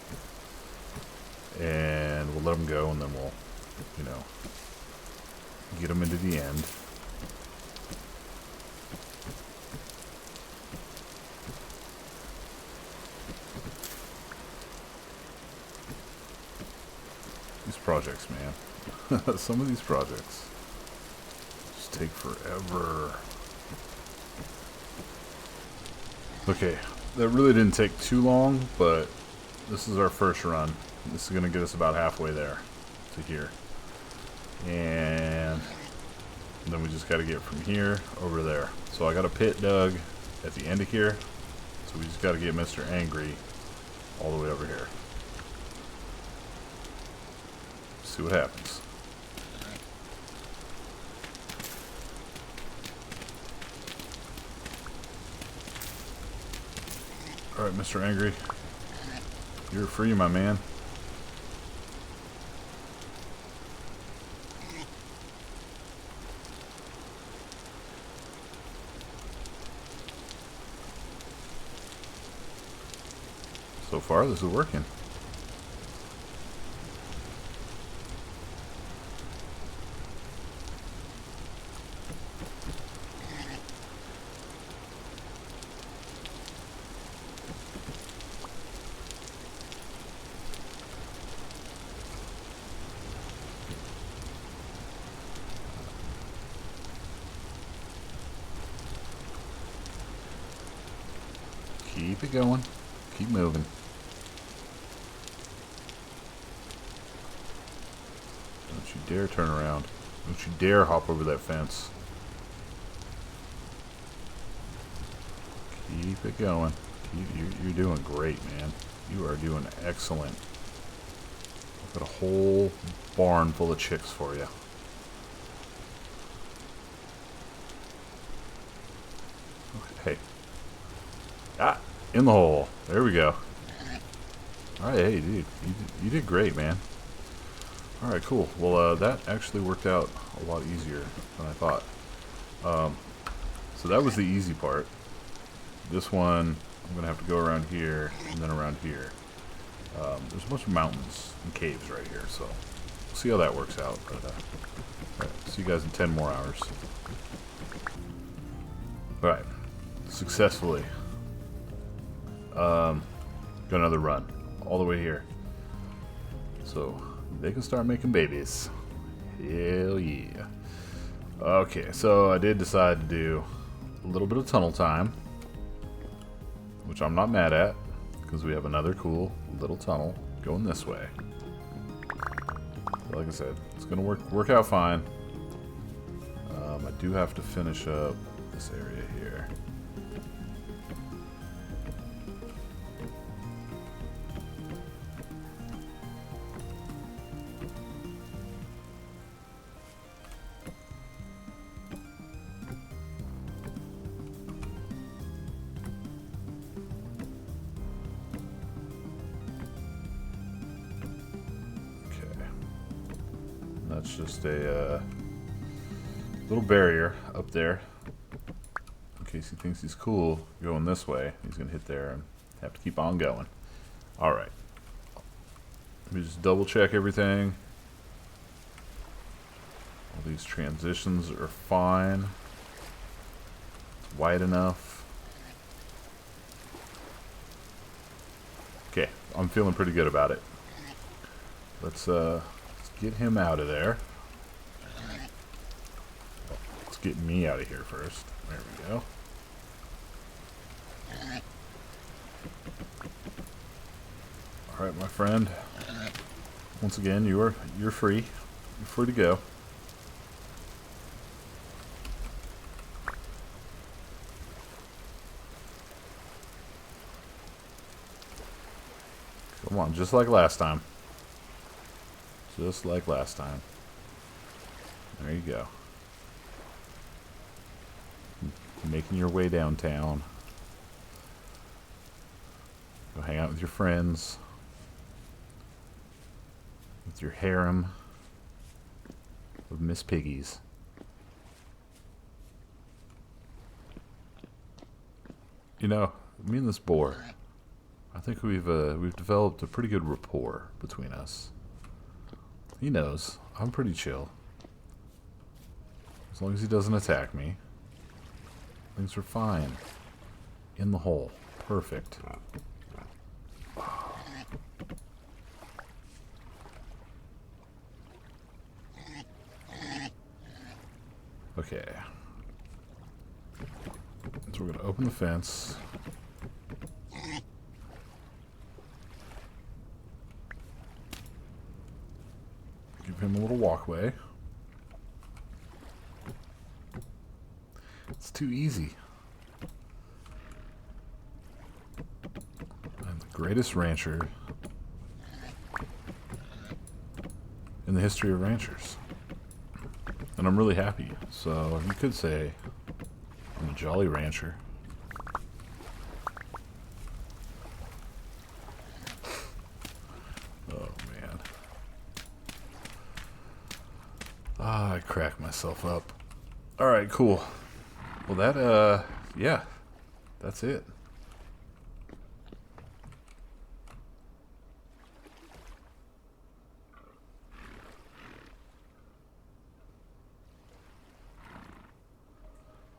and we'll let them go, and then we'll, you know, get them into the end. These projects, man. Some of these projects just take forever. Okay, that really didn't take too long, but this is our first run. This is going to get us about halfway there to here. And then we just got to get from here over there. So I got a pit dug at the end of here. So we just got to get Mr. Angry all the way over here. See what happens. Alright, Mr. Angry. You're free, my man. So far, this is working. Keep it going. Keep moving. Don't you dare turn around. Don't you dare hop over that fence. Keep it going. You're doing great, man. You are doing excellent. I've got a whole barn full of chicks for you. Okay, hey. Ah! In the hole. There we go. Alright, hey, dude. You did great, man. Alright, cool. Well, that actually worked out a lot easier than I thought. So that was the easy part. This one, I'm going to have to go around here and then around here. There's a bunch of mountains and caves right here, so we'll see how that works out. But, alright, see you guys in 10 more hours. Alright. Successfully. Got another run all the way here, so they can start making babies. Hell yeah. Okay, so I did decide to do a little bit of tunnel time, which I'm not mad at, because we have another cool little tunnel going this way. Like I said, it's gonna work out fine. I do have to finish up this area here. That's just a little barrier up there. In case he thinks he's cool going this way, he's going to hit there and have to keep on going. Alright. Let me just double check everything. All these transitions are fine. It's wide enough. Okay, I'm feeling pretty good about it. Let's get him out of there. Let's get me out of here first. There we go. Alright, my friend. Once again, you're free. You're free to go. Come on, just like last time. Just like last time. There you go. Making your way downtown. Go hang out with your friends. With your harem of Miss Piggies. You know, me and this boar, I think we've developed a pretty good rapport between us. He knows I'm pretty chill. As long as he doesn't attack me, things are fine. In the hole. Perfect. Okay. So we're going to open the fence. him a little walkway. It's too easy. I'm the greatest rancher in the history of ranchers. And I'm really happy. So you could say I'm a jolly rancher. Oh man. Ah, I cracked myself up. Alright, cool. Well that yeah. That's it.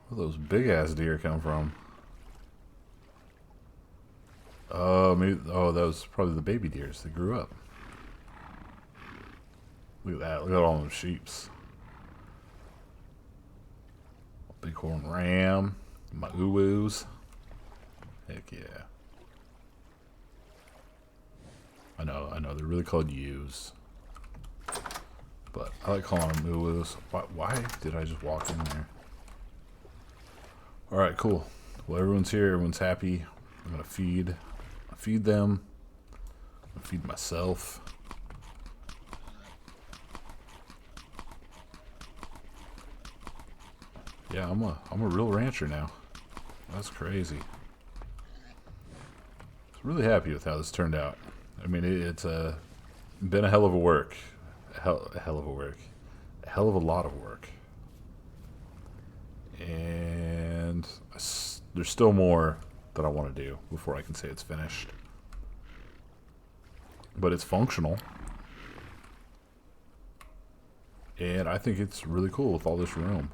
Where those big ass deer come from? Maybe. Oh, that was probably the baby deers. They grew up. Look at that. Look at all them sheeps. Bighorn ram. My uwus. Heck yeah. I know. They're really called ewes. But I like calling them uwus. Why did I just walk in there? Alright, cool. Well, everyone's here. Everyone's happy. I'm going to feed them. I'm going to feed myself. Yeah, I'm a real rancher now. That's crazy. I'm really happy with how this turned out. I mean, it's been a hell of a work. A hell of a work. A hell of a lot of work. And there's still more that I want to do before I can say it's finished. But it's functional. And I think it's really cool with all this room.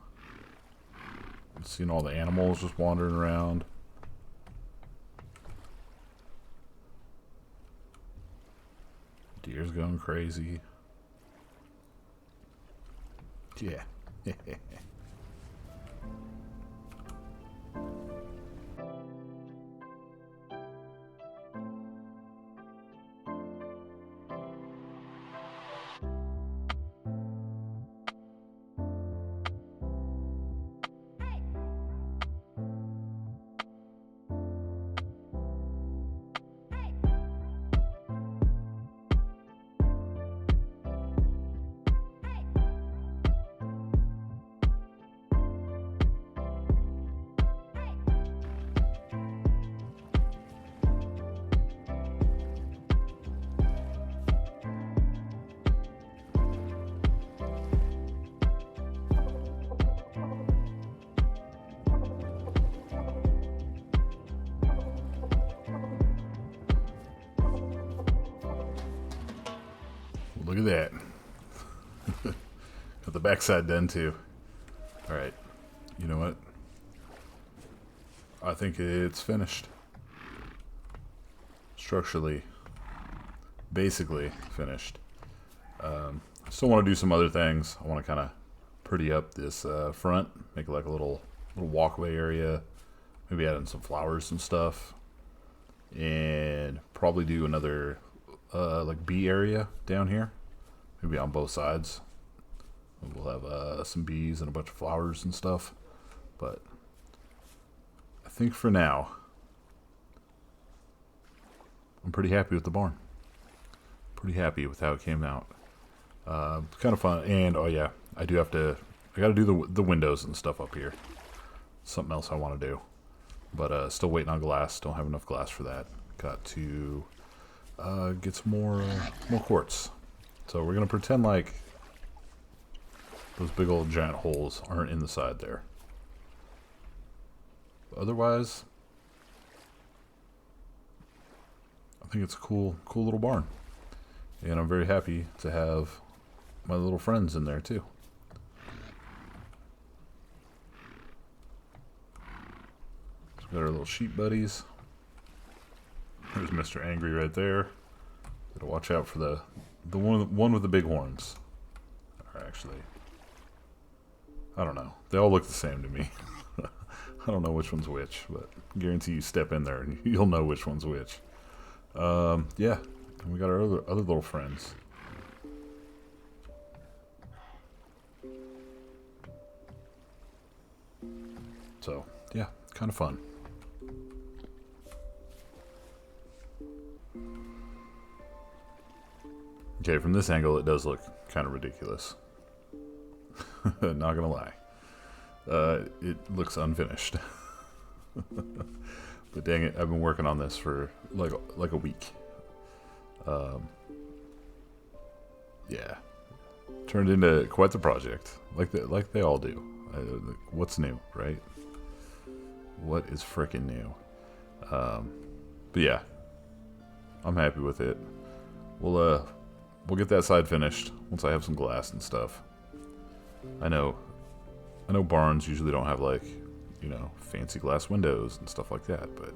I'm seeing all the animals just wandering around. Deer's going crazy. Yeah. Look at that. Got the backside done too. Alright. You know what? I think it's finished. Structurally. Basically finished. I still want to do some other things. I want to kind of pretty up this front. Make it like a little walkway area. Maybe add in some flowers and stuff. And probably do another like bee area down here. Maybe on both sides. We'll have some bees and a bunch of flowers and stuff. But I think for now, I'm pretty happy with the barn. Pretty happy with how it came out. Kind of fun. And oh yeah, I gotta do the windows and stuff up here. Something else I want to do. But still waiting on glass. Don't have enough glass for that. Got to get some more quartz. So we're gonna pretend like those big old giant holes aren't in the side there. But otherwise, I think it's a cool little barn. And I'm very happy to have my little friends in there too. So we got our little sheep buddies. There's Mr. Angry right there. Gotta watch out for the one with the big horns. Or actually, I don't know. They all look the same to me. I don't know which one's which, but I guarantee you step in there and you'll know which one's which. Yeah, and we got our other little friends. So, yeah, kind of fun. Okay, from this angle, it does look kind of ridiculous. Not gonna lie. It looks unfinished. But dang it, I've been working on this for like a week. Yeah, turned into quite the project, like they all do. What's new, right? What is frickin' new? But yeah, I'm happy with it. We'll get that side finished once I have some glass and stuff. I know barns usually don't have, like, you know, fancy glass windows and stuff like that, but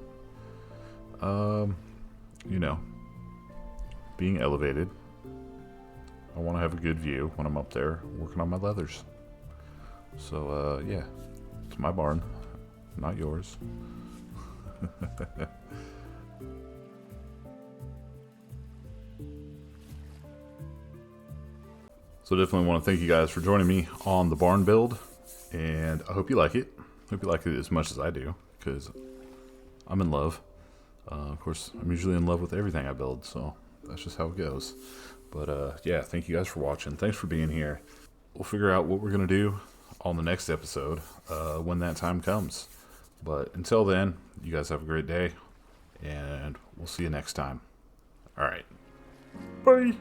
you know, being elevated, I want to have a good view when I'm up there working on my leathers. So yeah, it's my barn, not yours. So definitely want to thank you guys for joining me on the barn build, and I hope you like it. Hope you like it as much as I do, because I'm in love. Of course, I'm usually in love with everything I build, so that's just how it goes. But yeah, thank you guys for watching. Thanks for being here. We'll figure out what we're going to do on the next episode when that time comes. But until then, you guys have a great day, and we'll see you next time. All right. Bye.